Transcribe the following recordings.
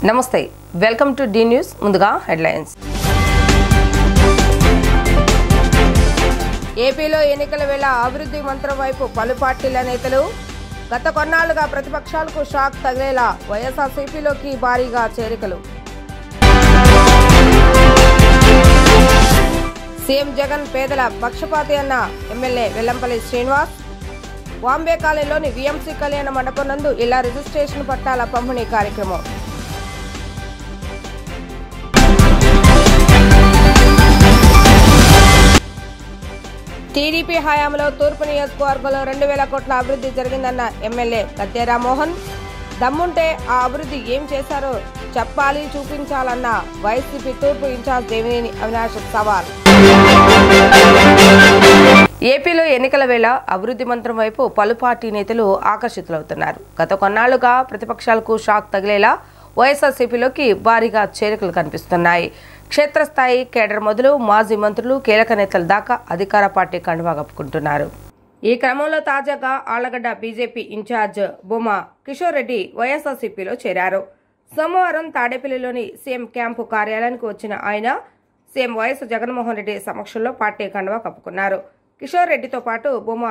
నమస్తే welcome to D news ముందుగా headlines ఏపీలో ఎన్నికల వేళ అభివృద్ధి మంత్రం వైపు పలు పార్టీల నేతలు గత కొన్నాళ్లుగా ప్రతిపక్షాలకు షాక్ తగిలేలా వైఎస్ఆర్సీపీలోకి భారీగా చేరికలు సీఎం జగన్ పేదల పక్షపాతి అన్న ఎమ్మెల్యే వెల్లంపల్లి శ్రీనివాస్ వాంబే కాలనీలోని వీఎంసీ కళ్యాణ మండపం నందు ఇలా రిజిస్ట్రేషన్ పట్టాల పంపిణీ కార్యక్రమం టీడీపీ హయాంలో తూర్పు నియోజకవర్గంలో 2000 కోట్ల అభివృద్ధి జరిగిందన్న ఎమ్మెల్యే గద్దె రామ్మోహన్ దమ్ముంటే ఆ అభివృద్ధి ఏం చేశారో చెప్పాలి చూపించాలన్న వైసీపీ తూర్పు ఇన్ఛార్జ్ దేవినేని అవినాష్ సవాల్ ఏపీలో ఎన్నికల వేళ అభివృద్ధి మంత్రం వైపు పలు పార్టీ నేతలు ఆకర్షితులవుతున్నారు. గత కొన్నాళ్లుగా ప్రతిపక్షాలకు షాక్ తగిలేలా వైఎస్ఆర్సీపీలోకి భారీగా చేరికలు కనిపిస్తున్నాయి. క్షేత్రస్థాయి కేడర్ మొదలు మాజీ మంత్రులు కీలక నేతల దాకా అధికార పార్టీ కండువా కప్పుకుంటున్నారు. ఈ క్రమంలో తాజాగా ఆళ్లగడ్డ బీజేపీ ఇన్ఛార్జ్ బొమ్మ కిషోర్ రెడ్డి వైఎస్ఆర్సీపీలో చేరారు. సోమవారం తాడేపల్లిలోని సీఎం క్యాంపు కార్యాలయానికి వచ్చిన ఆయన సీఎం వైఎస్ జగన్మోహన్ రెడ్డి సమక్షంలో పార్టీ కండువా కప్పుకున్నారు. కిషోర్ రెడ్డితో పాటు బొమ్మ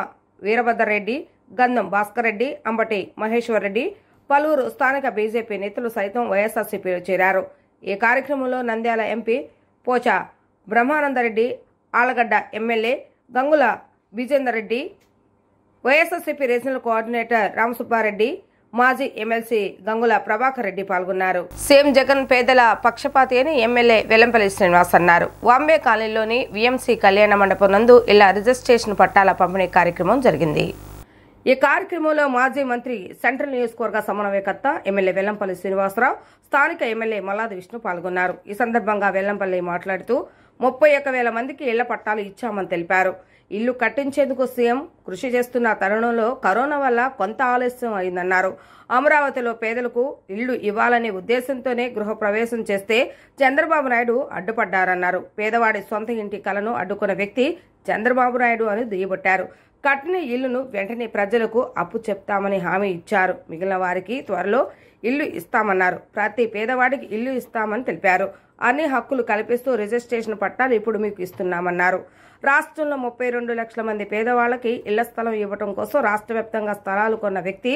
వీరభద్రరెడ్డి, గంధం భాస్కర్ రెడ్డి, అంబటి మహేశ్వర్ రెడ్డి, పలువురు స్థానిక బీజేపీ నేతలు సైతం వైఎస్ఆర్సీపీలో చేరారు. ఈ కార్యక్రమంలో Nandyal MP Pocha Brahmananda Reddy, Allagadda MLA Gangula Vijender Reddy, YSRCP regional coordinator Ramasubba Reddy, మాజీ ఎమ్మెల్సీ గంగుల ప్రభాకర్ రెడ్డి పాల్గొన్నారు. సీఎం జగన్ పేదల పక్షపాతి అని ఎమ్మెల్యే వెల్లంపల్లి శ్రీనివాస్ అన్నారు. వాంబే కాలనీలోని వీఎంసీ కళ్యాణ మండపం నందు ఇలా రిజిస్ట్రేషన్ పట్టాల పంపిణీ కార్యక్రమం జరిగింది. ఈ కార్యక్రమంలో మాజీ మంత్రి సెంట్రల్ నియోజకవర్గ సమన్వయకర్త ఎమ్మెల్యే వెల్లంపల్లి శ్రీనివాసరావు, స్థానిక ఎమ్మెల్యే మల్లాది విష్ణు పాల్గొన్నారు. ఈ సందర్భంగా వెల్లంపల్లి మాట్లాడుతూ 31,000 మందికి ఇళ్ల పట్టాలు ఇచ్చామని తెలిపారు. ఇల్లు కట్టించేందుకు సీఎం కృషి చేస్తున్న తరుణంలో కరోనా వల్ల కొంత ఆలస్యం అయిందన్నారు. అమరావతిలో పేదలకు ఇళ్లు ఇవ్వాలనే ఉద్దేశంతోనే గృహప్రవేశం చేస్తే చంద్రబాబు నాయుడు అడ్డుపడ్డారన్నారు. పేదవాడి సొంత ఇంటి కలను అడ్డుకున్న వ్యక్తి చంద్రబాబు నాయుడు అని దుయ్యబట్టారు. కట్టిన ఇల్లును వెంటనే ప్రజలకు అప్పు చెప్తామని హామీ ఇచ్చారు. మిగిలిన వారికి త్వరలో ఇల్లు ఇస్తామన్నారు. ప్రతి పేదవాడికి ఇల్లు ఇస్తామని తెలిపారు. అన్ని హక్కులు కల్పిస్తూ రిజిస్ట్రేషన్ పట్టాలు ఇప్పుడు మీకు ఇస్తున్నామన్నారు. రాష్ట్రంలో 32 లక్షల మంది పేదవాళ్లకి ఇళ్ల స్థలం ఇవ్వడం కోసం రాష్ట్ర వ్యాప్తంగా స్థలాలు కొన్న వ్యక్తి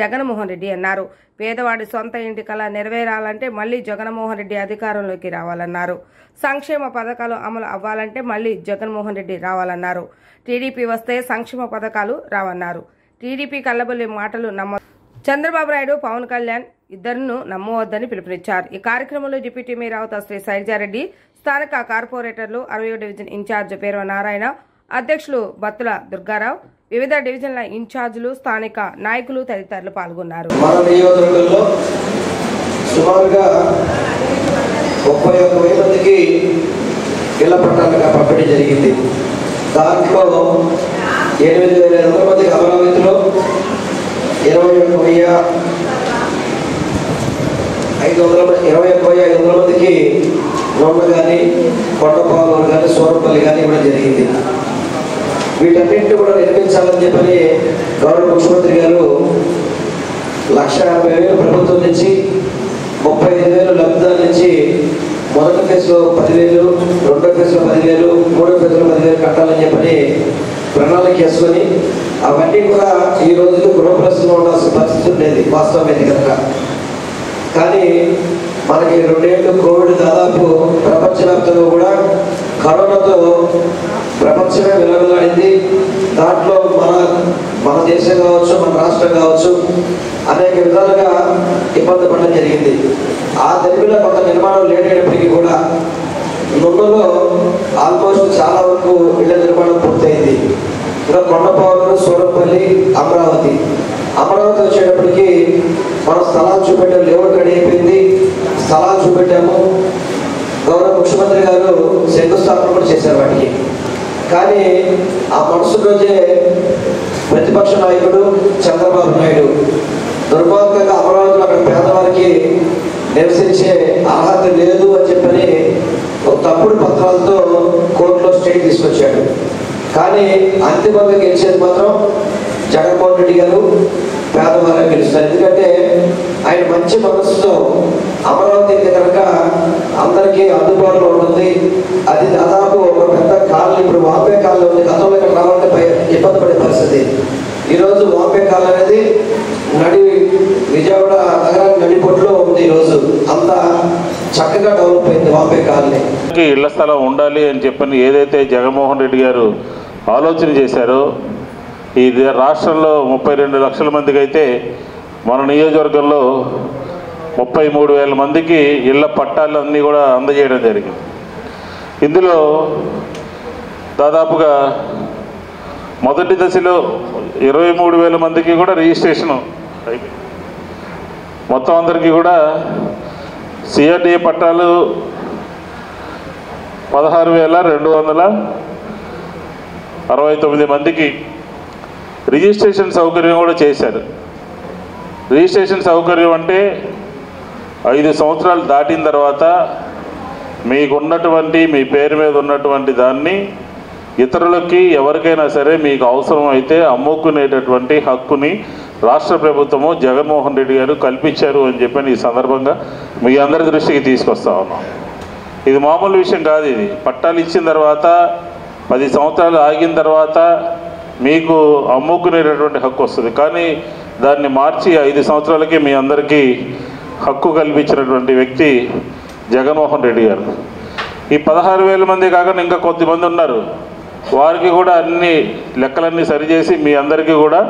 జగన్మోహన్ రెడ్డి అన్నారు. పేదవాడి సొంత ఇంటి కల నెరవేరాలంటే మళ్లీ జగన్మోహన్ రెడ్డి అధికారంలోకి రావాలన్నారు. సంక్షేమ పథకాలు అమలు అవ్వాలంటే మళ్లీ జగన్మోహన్ రెడ్డి రావాలన్నారు. టీడీపీ వస్తే సంక్షేమ పథకాలు రావన్నారు. టీడీపీ కల్లబొల్లి మాటలు చంద్రబాబు నాయుడు, పవన్ కళ్యాణ్ ఇద్దరును నమ్మవద్దని పిలుపునిచ్చారు. ఈ కార్యక్రమంలో డిప్యూటీ మేయర్ శ్రీ శైలజారెడ్డి, స్థానిక కార్పొరేటర్లు 60వ డివిజన్ ఇన్ఛార్జ్ పేర్వ నారాయణ, అధ్యక్షులు బత్తుల దుర్గారావు, వివిధ డివిజన్ల ఇన్ఛార్జీలు, స్థానిక నాయకులు తదితరులు పాల్గొన్నారు. దాంట్లో 8,500 మందికి అమరావతిలో, 21,500 మందికి రొమ్మ కానీ, కొండపాలూరు కానీ, సూరపల్లి కానీ ఇవ్వడం జరిగింది. వీటన్నింటినీ కూడా నిర్మించాలని చెప్పని గౌరవ ముఖ్యమంత్రి గారు 1,50,000 ప్రభుత్వం నుంచి, 35,000 లబ్ధిదారుల నుంచి మొదటి ఫేజ్లో 10,000, రెండో ఫేజ్లో 10,000, మూడో ఫేజ్లో 10,000 కట్టాలని చెప్పని ప్రణాళిక వేసుకొని అవన్నీ కూడా ఈ రోజుకి గృహప్రవేశంలో ఉండాల్సిన పరిస్థితి ఉండేది వాస్తవమైంది కనుక. కానీ మనకి 2 ఏళ్ళు కోవిడ్ దాదాపు ప్రపంచవ్యాప్తంగా కూడా కరోనాతో ప్రపంచమే విలవిలాడింది. దాంట్లో మన దేశం కావచ్చు, మన రాష్ట్రం కావచ్చు అనేక విధాలుగా ఇబ్బంది పడడం జరిగింది. ఆ తెలివిలో కొంత నిర్మాణం లేనప్పటికీ కూడా నున్నలో ఆల్మోస్ట్ చాలా వరకు ఇళ్ల నిర్మాణం పూర్తయింది. ఇంకా కొండపాలూరు, సూరపల్లి, అమరావతి వచ్చేటప్పటికి మనం స్థలాలు చూపెట్టాము. లేఅవుట్ రెడీ అయిపోయింది, స్థలాలు చూపెట్టాము. గౌరవ ముఖ్యమంత్రి గారు శంకుస్థాపన కూడా చేశారు వాటికి. కానీ ఆ మరుసటి రోజే ప్రతిపక్ష నాయకుడు చంద్రబాబు నాయుడు దుర్మార్గంగా అమరావతిలో అక్కడ పేదవారికి నివసించే అర్హత లేదు అని చెప్పని ఒక తప్పుడు పత్రాలతో కోర్టులో స్టే తీసుకొచ్చాడు. కానీ అంతిమంగా గెలిచేది మాత్రం జగన్మోహన్ రెడ్డి గారు, పేదవాళ్ళకి గెలుస్తారు. ఎందుకంటే ఆయన మంచి మనసుతో అమరావతి అయితే కనుక అందరికీ అందుబాటులో ఉంటుంది. అది దాదాపు ఒక పెద్ద కాలనీ, ఇప్పుడు వాంపే కాలనీ ఉంది, గతంలో ఇక్కడ రావాలంటే ఇబ్బంది పడే పరిస్థితి. ఈరోజు వాంపే కాలనీ అనేది విజయవాడ నగరానికి నడిపొట్టులో ఉంది. ఈరోజు అంత చక్కగా డెవలప్ అయింది వాంపే కాలనీ. ఇళ్ల స్థలం ఉండాలి అని చెప్పని ఏదైతే జగన్మోహన్ రెడ్డి గారు ఆలోచన చేశారో, ఈ రాష్ట్రంలో 32 లక్షల మందికి అయితే మన నియోజకవర్గంలో 33,000 మందికి ఇళ్ల పట్టాలన్నీ కూడా అందజేయడం జరిగింది. ఇందులో దాదాపుగా మొదటి దశలో 23,000 మందికి కూడా రిజిస్ట్రేషన్ అయిపోయింది. మొత్తం అందరికీ కూడా సిఆర్డీఏ పట్టాలు 16,269 మందికి రిజిస్ట్రేషన్ సౌకర్యం కూడా చేశారు. రిజిస్ట్రేషన్ సౌకర్యం అంటే 5 సంవత్సరాలు దాటిన తర్వాత మీకున్నటువంటి మీ పేరు మీద ఉన్నటువంటి దాన్ని ఇతరులకి ఎవరికైనా సరే మీకు అవసరం అయితే అమ్ముకునేటటువంటి హక్కుని రాష్ట్ర ప్రభుత్వము జగన్మోహన్ రెడ్డి గారు కల్పించారు అని చెప్పని ఈ సందర్భంగా మీ అందరి దృష్టికి తీసుకొస్తా ఉన్నాం. ఇది మామూలు విషయం కాదు. ఇది పట్టాలు ఇచ్చిన తర్వాత 10 సంవత్సరాలు ఆగిన తర్వాత మీకు అమ్ముకునేటటువంటి హక్కు వస్తుంది. కానీ దాన్ని మార్చి 5 సంవత్సరాలకి మీ అందరికీ హక్కు కల్పించినటువంటి వ్యక్తి జగన్మోహన్ రెడ్డి గారు. ఈ 16,000 మంది కాకుండా ఇంకా కొద్దిమంది ఉన్నారు. వారికి కూడా అన్ని లెక్కలన్నీ సరిచేసి మీ అందరికీ కూడా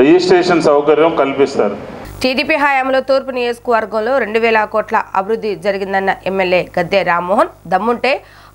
రిజిస్ట్రేషన్ సౌకర్యం కల్పిస్తారు. టీడీపీ హయాంలో తూర్పు నియోజకవర్గంలో 2,000 కోట్ల అభివృద్ధి జరిగిందన్న ఎమ్మెల్యే గద్దె రామ్మోహన్, దమ్ముంటే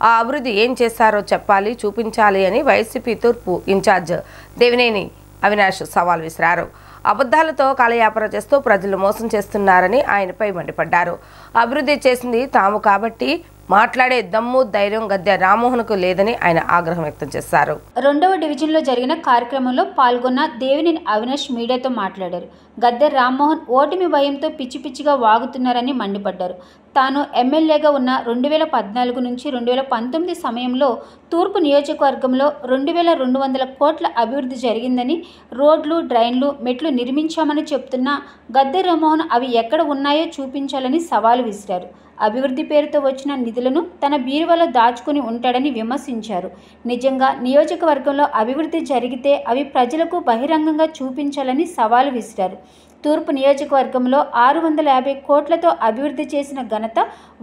ఆ అభివృద్ధి ఏం చేశారో చెప్పాలి, చూపించాలి అని వైసీపీ తూర్పు ఇన్ఛార్జ్ దేవినేని అవినాష్ సవాల్ విసిరారు. అబద్ధాలతో కాలయాపన చేస్తూ ప్రజలు మోసం చేస్తున్నారని ఆయనపై మండిపడ్డారు. అభివృద్ధి చేసింది తాము కాబట్టి మాట్లాడే దమ్ము ధైర్యం గద్దె రామ్మోహన్కు లేదని ఆయన ఆగ్రహం వ్యక్తం చేశారు. 2వ డివిజన్లో జరిగిన కార్యక్రమంలో పాల్గొన్న దేవినేని అవినాష్ మీడియాతో మాట్లాడారు. గద్దె రామ్మోహన్ ఓటమి భయంతో పిచ్చి పిచ్చిగా వాగుతున్నారని మండిపడ్డారు. తాను ఎమ్మెల్యేగా ఉన్న 2014 నుంచి 2019 సమయంలో తూర్పు నియోజకవర్గంలో 2,200 కోట్ల అభివృద్ధి జరిగిందని, రోడ్లు, డ్రైన్లు, మెట్లు నిర్మించామని చెప్తున్న గద్దె రామ్మోహన్ అవి ఎక్కడ ఉన్నాయో చూపించాలని సవాలు విసిరారు. అభివృద్ధి పేరుతో వచ్చిన నిధులను తన బీరువాలో దాచుకుని ఉంటాడని విమర్శించారు. నిజంగా నియోజకవర్గంలో అభివృద్ధి జరిగితే అవి ప్రజలకు బహిరంగంగా చూపించాలని సవాలు విసిరారు. తూర్పు నియోజకవర్గంలో 650 కోట్లతో అభివృద్ధి చేసిన ఘనత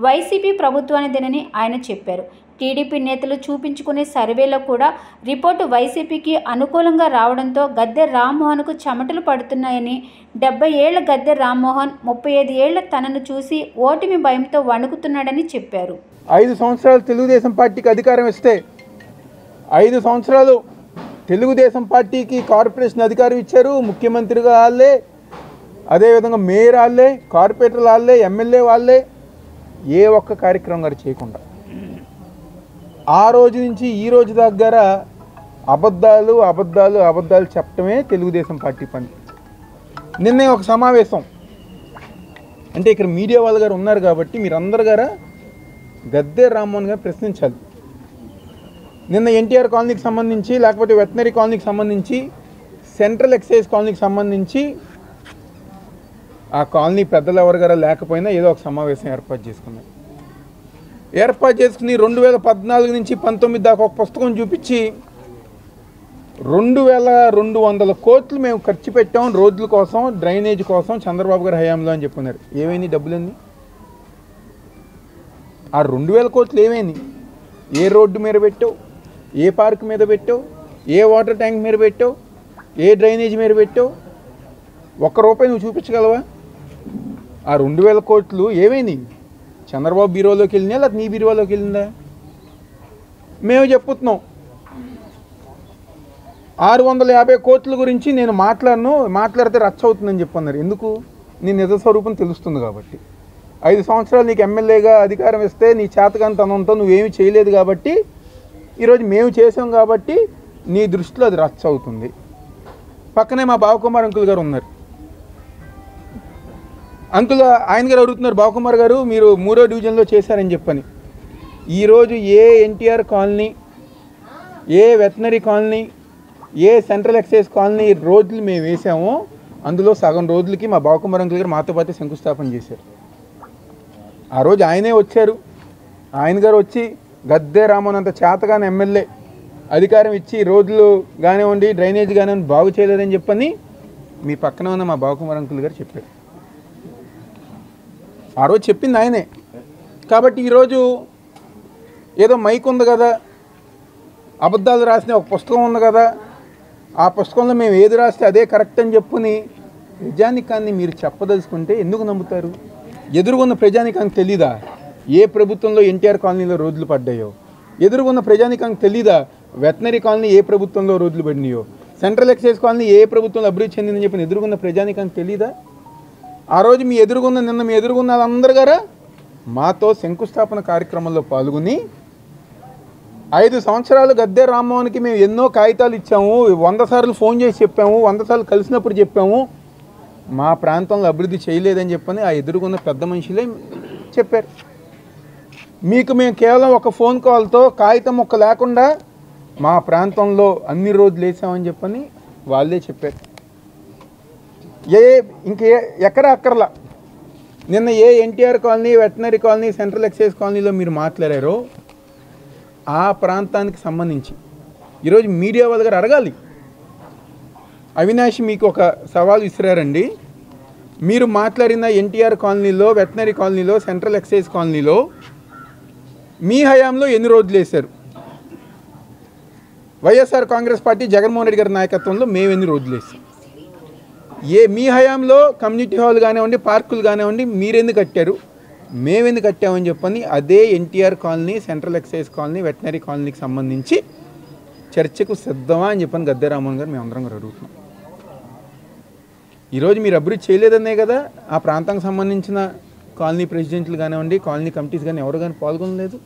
వైసీపీ ప్రభుత్వానిదేనని ఆయన చెప్పారు. టీడీపీ నేతలు చూపించుకునే సర్వేలో కూడా రిపోర్టు వైసీపీకి అనుకూలంగా రావడంతో గద్దె రామ్మోహన్కు చెమటలు పడుతున్నాయని, 70 ఏళ్ల గద్దె రామ్మోహన్ 35 ఏళ్ల తనను చూసి ఓటమి భయంతో వణుకుతున్నాడని చెప్పారు. 5 సంవత్సరాలు తెలుగుదేశం పార్టీకి అధికారం ఇస్తే 5 సంవత్సరాలు తెలుగుదేశం పార్టీకి కార్పొరేషన్ అధికారం ఇచ్చారు. ముఖ్యమంత్రిగా వాళ్ళే, అదేవిధంగా మేయర్ వాళ్ళే, కార్పొరేటర్లు వాళ్ళే, ఎమ్మెల్యే వాళ్ళే, ఏ ఒక్క కార్యక్రమం గారు చేయకుండా ఆ రోజు నుంచి ఈ రోజు దగ్గర అబద్ధాలు అబద్ధాలు అబద్ధాలు చెప్పడమే తెలుగుదేశం పార్టీ పని. నిన్నే ఒక సమావేశం అంటే ఇక్కడ మీడియా వాళ్ళు గారు ఉన్నారు కాబట్టి మీరందరు గారా గద్దె రామ్మోహన్ గారు ప్రశ్నించాలి. నిన్న ఎన్టీఆర్ కాలనీకి సంబంధించి, లేకపోతే వెటనరీ కాలనీకి సంబంధించి, సెంట్రల్ ఎక్సైజ్ కాలనీకి సంబంధించి ఆ కాలనీ పెద్దలు ఎవరు గారా లేకపోయినా ఏదో ఒక సమావేశం ఏర్పాటు చేసుకుని 2014 నుంచి 19 దాకా ఒక పుస్తకం చూపించి 2,200 కోట్లు మేము ఖర్చు పెట్టాం రోడ్ల కోసం, డ్రైనేజ్ కోసం చంద్రబాబు గారి హయాంలో అని చెప్పుకున్నారు. ఏమైంది డబ్బులన్నీ? ఆ 2,000 కోట్లు ఏమైంది? ఏ రోడ్డు మీద పెట్టావు, ఏ పార్క్ మీద పెట్టావు, ఏ వాటర్ ట్యాంక్ మీద పెట్టావు, ఏ డ్రైనేజ్ మీద పెట్టావు? ₹1 నువ్వు చూపించగలవా? ఆ 2,000 కోట్లు ఏమైంది? చంద్రబాబు బీరువాలోకి వెళ్ళినా లేకపోతే నీ బీరువాలోకి వెళ్ళిందా? మేము చెప్పుతున్నాం 650 కోట్ల గురించి నేను మాట్లాడితే రచ్చ అవుతుందని చెప్పన్నారు. ఎందుకు? నీ నిజ స్వరూపం తెలుస్తుంది కాబట్టి. 5 సంవత్సరాలు నీకు ఎమ్మెల్యేగా అధికారం ఇస్తే నీ చేతకాంతనంతో నువ్వేమీ చేయలేదు కాబట్టి ఈరోజు మేము చేసాం కాబట్టి నీ దృష్టిలో అది రచ్చ అవుతుంది. పక్కనే మా బావకుమార్ అంకుల్ గారు ఉన్నారు. అంకుల్ ఆయన గారు అడుగుతున్నారు, బావకుమార్ గారు మీరు 3వ డివిజన్లో చేశారని చెప్పని. ఈరోజు ఏ ఎన్టీఆర్ కాలనీ, ఏ వెటనరీ కాలనీ, ఏ సెంట్రల్ ఎక్సైజ్ కాలనీ రోడ్లు మేము వేసామో అందులో సగం రోజులకి మా బావకుమార్ అంకుల్ గారు మాతో పాటు శంకుస్థాపన చేశారు. ఆ రోజు ఆయనే వచ్చారు. ఆయన గారు వచ్చి గద్దె రామ్మోహన్ అంత చేతగానే ఎమ్మెల్యే అధికారం ఇచ్చి రోడ్లు కానివ్వండి డ్రైనేజ్ కానివ్వండి బాగు చేయలేదని చెప్పని మీ పక్కన ఉన్న మా బావకుమార్ అంకుల్ గారు చెప్పారు. ఆ రోజు చెప్పింది ఆయనే. కాబట్టి ఈరోజు ఏదో మైక్ ఉంది కదా, అబద్ధాలు రాసిన ఒక పుస్తకం ఉంది కదా, ఆ పుస్తకంలో మేము ఏది రాస్తే అదే కరెక్ట్ అని చెప్పుని ప్రజానికాన్ని మీరు చెప్పదలుచుకుంటే ఎందుకు నమ్ముతారు? ఎదురుగున్న ప్రజానికానికి తెలీదా ఏ ప్రభుత్వంలో ఎన్టీఆర్ కాలనీలో రోడ్లు పడ్డాయో? ఎదురుగున్న ప్రజానికానికి తెలీదా వెటనరీ కాలనీ ఏ ప్రభుత్వంలో రోడ్లు పడినాయో? సెంట్రల్ ఎక్సైజ్ కాలనీ ఏ ప్రభుత్వంలో అభివృద్ధి చెందిందని చెప్పిన ఎదురుగున్న ప్రజానికానికి తెలీదా? ఆ రోజు మీ ఎదురుగున్న వాళ్ళందరూ గారా మాతో శంకుస్థాపన కార్యక్రమంలో పాల్గొని 5 సంవత్సరాలు గద్దె రామ్మోహన్కి మేము ఎన్నో కాగితాలు ఇచ్చాము, 100 సార్లు ఫోన్ చేసి చెప్పాము, 100 సార్లు కలిసినప్పుడు చెప్పాము, మా ప్రాంతంలో అభివృద్ధి చేయలేదని చెప్పని ఆ ఎదురుగున్న పెద్ద మనుషులే చెప్పారు. మీకు మేము కేవలం ఒక ఫోన్ కాల్తో కాగితం మొక్క లేకుండా మా ప్రాంతంలో అన్ని రోజులు వేసామని చెప్పని వాళ్ళే చెప్పారు. ఎక్కడ అక్కర్లా నిన్న ఏ NTR colony, veterinary colony, central excise కాలనీలో మీరు మాట్లాడారో ఆ ప్రాంతానికి సంబంధించి ఈరోజు మీడియా వాళ్ళ గారు అడగాలి. అవినాష్ మీకు ఒక సవాల్ విసిరారండి. మీరు మాట్లాడిన ఎన్టీఆర్ కాలనీలో, వెటనరీ కాలనీలో, సెంట్రల్ ఎక్సైజ్ కాలనీలో మీ హయాంలో ఎన్ని రోజులు వేశారు? వైఎస్ఆర్ కాంగ్రెస్ పార్టీ జగన్మోహన్ రెడ్డి గారి నాయకత్వంలో మేము ఎన్ని రోజులు వేసాం? మీ హయాంలో కమ్యూనిటీ హాల్ కానివ్వండి, పార్కులు కానివ్వండి మీరెందుకు కట్టారు, మేమెందుకు కట్టామని చెప్పని అదే NTR colony, central excise colony, veterinary కాలనీకి సంబంధించి చర్చకు సిద్ధమా అని చెప్పని గద్దె రామ్మోహన్ గారు మేమందరం కూడా అడుగుతున్నాం. ఈరోజు మీరు అభివృద్ధి చేయలేదనే కదా ఆ ప్రాంతానికి సంబంధించిన కాలనీ ప్రెసిడెంట్లు కానివ్వండి, కాలనీ కమిటీస్ కానీ ఎవరు కానీ పాల్గొనలేదు.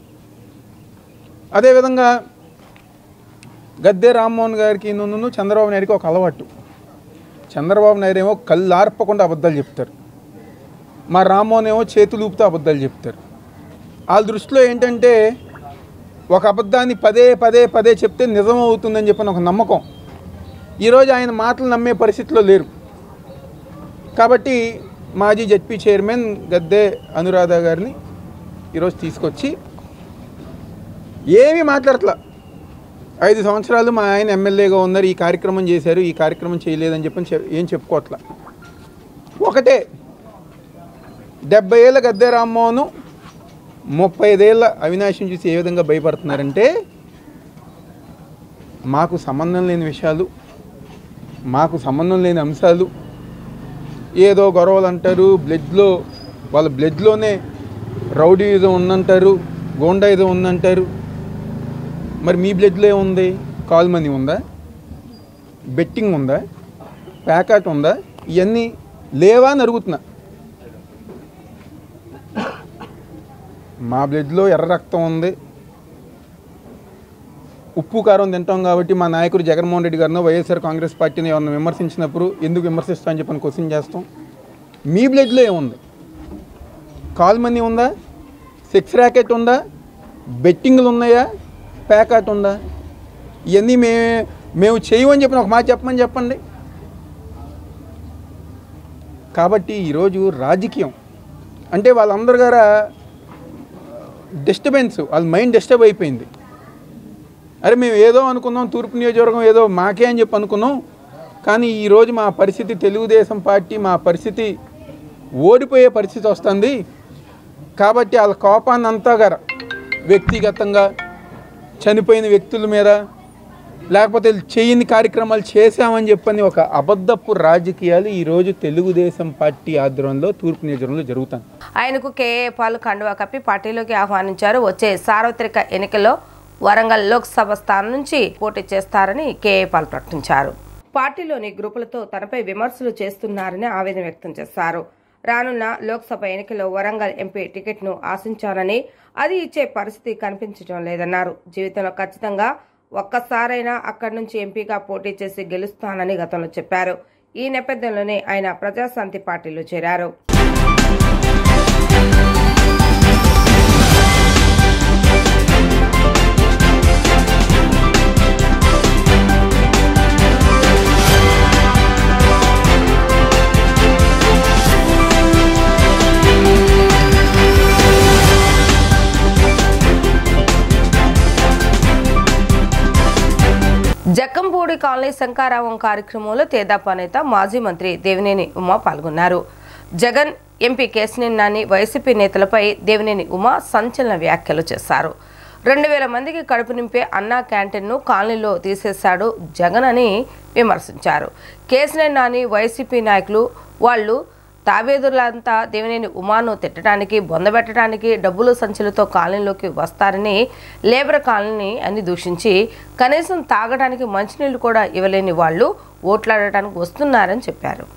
అదేవిధంగా గద్దె రామ్మోహన్ గారికి చంద్రబాబు నాయుడికి ఒక అలవాటు. చంద్రబాబు నాయుడు ఏమో కళ్ళు ఆర్పకుండా అబద్ధాలు చెప్తారు, మా రామ్మోహన్ ఏమో చేతులు ఊపుతూ అబద్ధాలు చెప్తారు. వాళ్ళ దృష్టిలో ఏంటంటే ఒక అబద్ధాన్ని పదే పదే పదే చెప్తే నిజం అవుతుందని చెప్పిన ఒక నమ్మకం. ఈరోజు ఆయన మాటలు నమ్మే పరిస్థితిలో లేరు. కాబట్టి మాజీ జడ్పీ చైర్మన్ గద్దె అనురాధ గారిని ఈరోజు తీసుకొచ్చి ఏమీ మాట్లాడట్లా. 5 సంవత్సరాలు మా ఆయన ఎమ్మెల్యేగా ఉన్నారు, ఈ కార్యక్రమం చేశారు, ఈ కార్యక్రమం చేయలేదని చెప్పని ఏం చెప్పుకోవట్లా. ఒకటే 70 ఏళ్ళ గద్దె రామ్మోహన్ 35 ఏళ్ళ అవినాష్ని చూసి ఏ విధంగా భయపడుతున్నారంటే మాకు సంబంధం లేని విషయాలు, మాకు సంబంధం లేని అంశాలు, ఏదో గొడవలు అంటారు, వాళ్ళ బ్లడ్లోనే రౌడీయిజం ఉందంటారు, గోండాయిజం ఉందంటారు. మరి మీ బ్లడ్లో ఏముంది? కాల్ మనీ ఉందా, బెట్టింగ్ ఉందా, ప్యాకెట్ ఉందా? ఇవన్నీ లేవా అని అడుగుతున్నా. మా బ్లడ్లో ఎర్ర రక్తం ఉంది, ఉప్పు కారం తింటాం కాబట్టి మా నాయకుడు జగన్మోహన్ రెడ్డి గారినో వైఎస్ఆర్ కాంగ్రెస్ పార్టీని ఎవరిని విమర్శించినప్పుడు ఎందుకు విమర్శిస్తా అని చెప్పని క్వశ్చన్ చేస్తాం. మీ బ్లడ్లో ఏముంది? కాల్ మనీ ఉందా, సెక్స్ ర్యాకెట్ ఉందా, బెట్టింగ్లు ఉన్నాయా, ప్యాకెట్ ఉందా? ఇవన్నీ మేము చేయమని చెప్పిన ఒక మాట చెప్పండి. కాబట్టి ఈరోజు రాజకీయం అంటే వాళ్ళందరి గారా డిస్టర్బెన్స్, వాళ్ళ మైండ్ డిస్టర్బ్ అయిపోయింది. అరే మేము ఏదో అనుకున్నాం, తూర్పు నియోజకవర్గం ఏదో మాకే అని చెప్పి అనుకున్నాం, కానీ ఈరోజు మా పరిస్థితి తెలుగుదేశం పార్టీ మా పరిస్థితి ఓడిపోయే పరిస్థితి వస్తుంది. కాబట్టి వాళ్ళ కోపాన్ని అంతా గార వ్యక్తిగతంగా చనిపోయిన వ్యక్తుల మీద లేకపోతే చేయని కార్యక్రమాలు చేశామని చెప్పని ఒక అబద్ధపు రాజకీయాలు ఈరోజు తెలుగుదేశం పార్టీ ఆధ్వర్యంలో తూర్పు నియోజకవర్గంలో జరుగుతాయి. ఆయనకు కేఏ పాల్ కండువా కప్పి పార్టీలోకి ఆహ్వానించారు. వచ్చే సార్వత్రిక ఎన్నికల్లో వరంగల్ లోక్సభ స్థానం నుంచి పోటీ చేస్తారని కేఏ పాల్ ప్రకటించారు. పార్టీలోని గ్రూపులతో తనపై విమర్శలు చేస్తున్నారని ఆవేదన వ్యక్తం చేశారు. రానున్న లోక్సభ ఎన్నికల్లో వరంగల్ ఎంపీ టికెట్ను ఆశించారని అది ఇచ్చే పరిస్థితి కనిపించడం లేదన్నారు. జీవితంలో ఖచ్చితంగా ఒక్కసారైనా అక్కడి నుంచి ఎంపీగా పోటీ చేసి గెలుస్తానని గతంలో చెప్పారు. ఈ నేపథ్యంలోనే ఆయన ప్రజాశాంతి పార్టీలో చేరారు. జక్కంపూడి కాలనీ శంకారావం కార్యక్రమంలో తెదేపా నేత మాజీ మంత్రి దేవినేని ఉమా పాల్గొన్నారు. జగన్, ఎంపీ కేశినేని నాని, వైసీపీ నేతలపై దేవినేని ఉమా సంచలన వ్యాఖ్యలు చేశారు. 2000 మందికి కడుపు నింపే అన్నా క్యాంటీన్ను కాలనీలో తీసేశాడు జగన్ అని విమర్శించారు. కేశినేని నాని, వైసీపీ నాయకులు వాళ్ళు తాబేదులంతా దేవినేని ఉమాను తిట్టడానికి, బొందబెట్టడానికి డబ్బులు సంచులతో కాలనీలోకి వస్తారని, లేబర్ కాలనీ అని దూషించి కనీసం తాగడానికి మంచినీళ్లు కూడా ఇవ్వలేని వాళ్ళు ఓట్లాడటానికి వస్తున్నారని చెప్పారు.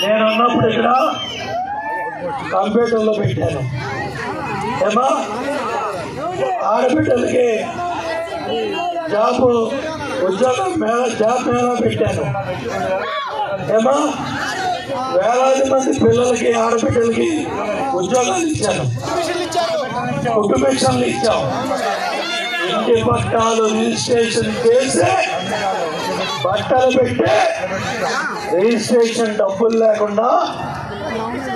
నేను అన్నప్పుడు ఇక్కడ కంప్యూటర్లో పెట్టాను ఏమా ఆడబిడ్డలకి ఉద్యోగం జాబ్ మేళా పెట్టాను ఏమా వేలాది మంది పిల్లలకి ఆడబిడ్డలకి ఉద్యోగాలు ఇచ్చాను, కుటుంబేషన్లు ఇచ్చాం, ఇంటి పట్టాలు రిజిస్ట్రేషన్ చేసి పట్టాలు పెట్టి రిజిస్ట్రేషన్ డబ్బులు లేకుండా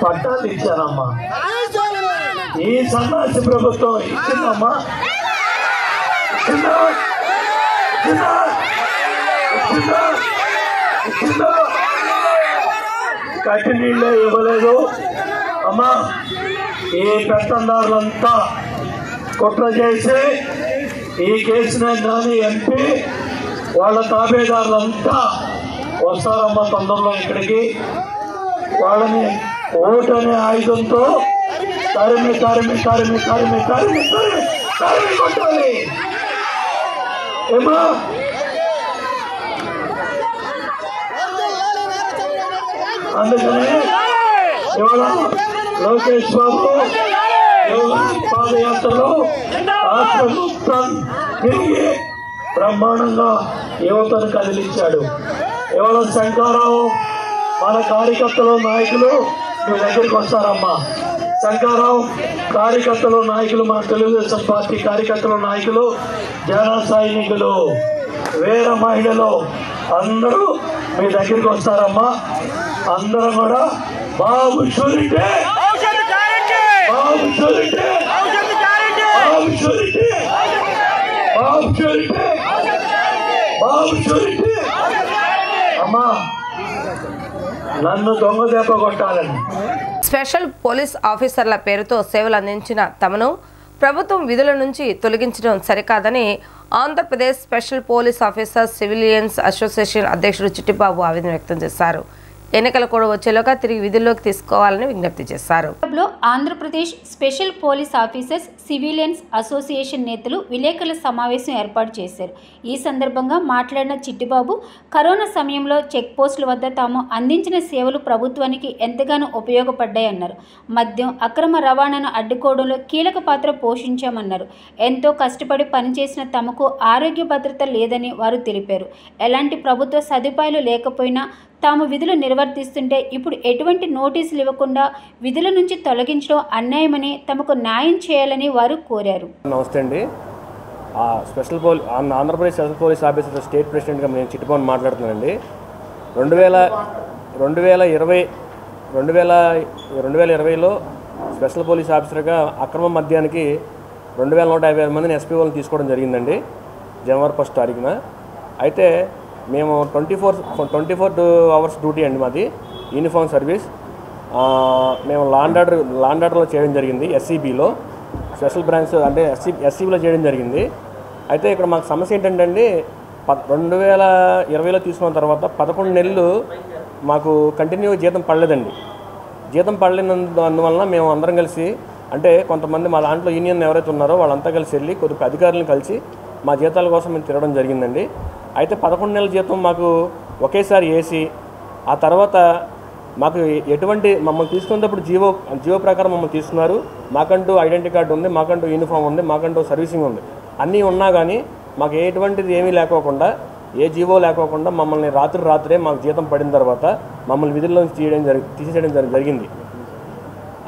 పట్టాలు ఇచ్చానమ్మా. ఈ సన్నాసి ప్రభుత్వం ఇచ్చిందమ్మా, కట్టి నీళ్ళే ఇవ్వలేదు అమ్మా. ఈ పెత్తందారులంతా కుట్ర చేసి ఈ కేశినేని నాని ఎంపీ వాళ్ళ తాబేదారులంతా వస్తారమ్మా తొందరలో ఇక్కడికి. వాళ్ళని ఓటు అనే ఆయుధంతో తరిమి తరిమి తరిమి తరిమి తరిమి తరిమి తరిమి కొట్టాలి ఏమా. అందుకని ఇవాళ లోకేష్ బాబు పాదయాత్రలో రాష్ట్రం తిరిగి బ్రహ్మాండంగా యువతను కదిలించాడు. ఇవాళ శంకారావు మన కార్యకర్తలు నాయకులు మీ దగ్గరికి వస్తారమ్మా. శంకారావు కార్యకర్తలు నాయకులు, మన తెలుగుదేశం పార్టీ కార్యకర్తలు నాయకులు, జన సైనికులు, వేరే మహిళలు అందరూ మీ దగ్గరికి వస్తారమ్మా. అందరం కూడా బాబు షూరిటీ, బాబు షూరిటీ, బాబు షూరిటీ, బాబు షూరిటీ, బాబు షూరిటీ అమ్మా. నన్ను దొంగ దెబ్బ కొట్టాలని స్పెషల్ పోలీస్ ఆఫీసర్ల పేరుతో సేవలు అందించిన తమను ప్రభుత్వం విధుల నుంచి తొలగించడం సరికాదని Andhra Pradesh special police officers civilians association అధ్యక్షుడు చిట్టిబాబు ఆవేదన వ్యక్తం చేశారు. ఎన్నికలు కూడా వచ్చేలోగా తిరిగి విధుల్లోకి తీసుకోవాలని విజ్ఞప్తి చేశారు. Andhra Pradesh special police officers civilians association నేతలు విలేకరుల సమావేశం ఏర్పాటు చేశారు. ఈ సందర్భంగా మాట్లాడిన చిట్టిబాబు కరోనా సమయంలో చెక్ పోస్టుల వద్ద తాము అందించిన సేవలు ప్రభుత్వానికి ఎంతగానో ఉపయోగపడ్డాయన్నారు. మద్యం అక్రమ రవాణాను అడ్డుకోవడంలో కీలక పాత్ర పోషించామన్నారు. ఎంతో కష్టపడి పనిచేసిన తమకు ఆరోగ్య భద్రత లేదని వారు తెలిపారు. ఎలాంటి ప్రభుత్వ సదుపాయాలు లేకపోయినా తాము విధులు నిర్వర్తిస్తుంటే ఇప్పుడు ఎటువంటి నోటీసులు ఇవ్వకుండా విధుల నుంచి తొలగించడం అన్యాయమని, తమకు న్యాయం చేయాలని వారు కోరారు. నమస్తే అండి. Andhra Pradesh special police officer state ప్రెసిడెంట్గా నేను చిట్టిబాబు మాట్లాడుతున్నానండి. 2020లో స్పెషల్ పోలీస్ ఆఫీసర్గా అక్రమ మద్యానికి 2150 మందిని ఎస్పీ వాళ్ళని తీసుకోవడం జరిగిందండి జనవరి 1 తారీఖున. అయితే మేము 24 అవర్స్ డ్యూటీ అండి మాది, యూనిఫామ్ సర్వీస్. మేము లాండ్ ఆర్డర్లో చేయడం జరిగింది, ఎస్సీబీలో స్పెషల్ బ్రాంచ్ అంటే ఎస్సీబీలో చేయడం జరిగింది. అయితే ఇక్కడ మాకు సమస్య ఏంటంటే 2020లో తీసుకున్న తర్వాత 11 నెలలు మాకు కంటిన్యూ జీతం పడలేదండి. జీతం అందువలన మేము అందరం కలిసి, అంటే కొంతమంది మా దాంట్లో యూనియన్ ఎవరైతే ఉన్నారో వాళ్ళంతా కలిసి వెళ్ళి కొద్ది అధికారులను కలిసి మా జీతాల కోసం మేము తిరగడం జరిగిందండి. అయితే 11 నెలల జీతం మాకు ఒకేసారి వేసి, ఆ తర్వాత మాకు ఎటువంటి మమ్మల్ని తీసుకునేటప్పుడు జీవో ప్రకారం మమ్మల్ని తీసుకున్నారు. మాకంటూ ఐడెంటిటీ కార్డు ఉంది, మాకంటూ యూనిఫామ్ ఉంది, మాకంటూ సర్వీసింగ్ ఉంది, అన్నీ ఉన్నా కానీ మాకు ఎటువంటిది ఏమీ లేకోకుండా, ఏ జీవో లేకోకుండా మమ్మల్ని రాత్రే మాకు జీతం పడిన తర్వాత మమ్మల్ని విధుల్లోంచి తీసేయడం జరిగింది.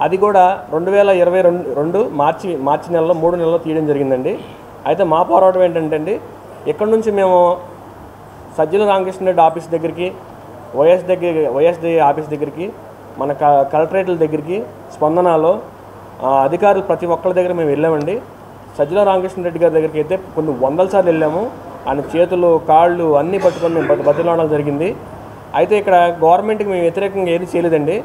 అది కూడా 2022 మార్చి నెలలో 3 నెలల్లో తీయడం జరిగిందండి. అయితే మా పోరాటం ఏంటంటే ఇక్కడ నుంచి మేము సజ్జల రామకృష్ణారెడ్డి ఆఫీస్ దగ్గరికి, వైఎస్డి ఆఫీస్ దగ్గరికి, మన కలెక్టరేట్ల దగ్గరికి, స్పందనలో అధికారులు ప్రతి ఒక్కరి దగ్గర మేము వెళ్ళామండి. సజ్జల రామకృష్ణారెడ్డి గారి దగ్గరికి అయితే కొన్ని 100 సార్లు వెళ్ళాము. ఆయన చేతులు కాళ్ళు అన్నీ పట్టుకొని మేము బతిలాడడం జరిగింది. అయితే ఇక్కడ గవర్నమెంట్కి మేము వ్యతిరేకంగా ఏది చేయలేదండి.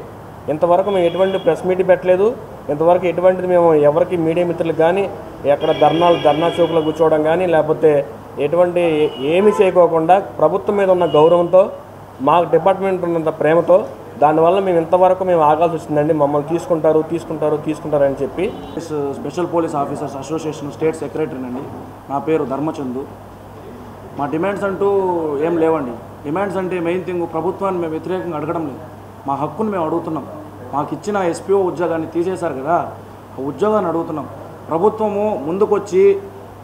ఇంతవరకు మేము ఎటువంటి ప్రెస్ మీట్ పెట్టలేదు. ఇంతవరకు ఎటువంటిది మేము ఎవరికి మీడియా మిత్రులకు కానీ ఎక్కడ ధర్నా చౌక్లో కూర్చోవడం కానీ లేకపోతే ఎటువంటి ఏమీ చేయకోకుండా ప్రభుత్వం మీద ఉన్న గౌరవంతో, మా డిపార్ట్మెంట్ ఉన్నంత ప్రేమతో, దానివల్ల మేము ఇంతవరకు మేము ఆగాల్సి వచ్చిందండి. మమ్మల్ని తీసుకుంటారు అని చెప్పి. Special police officers association state సెక్రటరీనండి. నా పేరు ధర్మచందు. మా డిమాండ్స్ అంటూ ఏం లేవండి. డిమాండ్స్ అంటే మెయిన్ థింగ్, ప్రభుత్వాన్ని మేము వ్యతిరేకంగా అడగడం లేదు, మా హక్కును మేము అడుగుతున్నాం. మాకు ఇచ్చిన ఎస్పీఓ ఉద్యోగాన్ని తీసేశారు కదా, ఆ ఉద్యోగాన్ని అడుగుతున్నాం. ప్రభుత్వము ముందుకొచ్చి,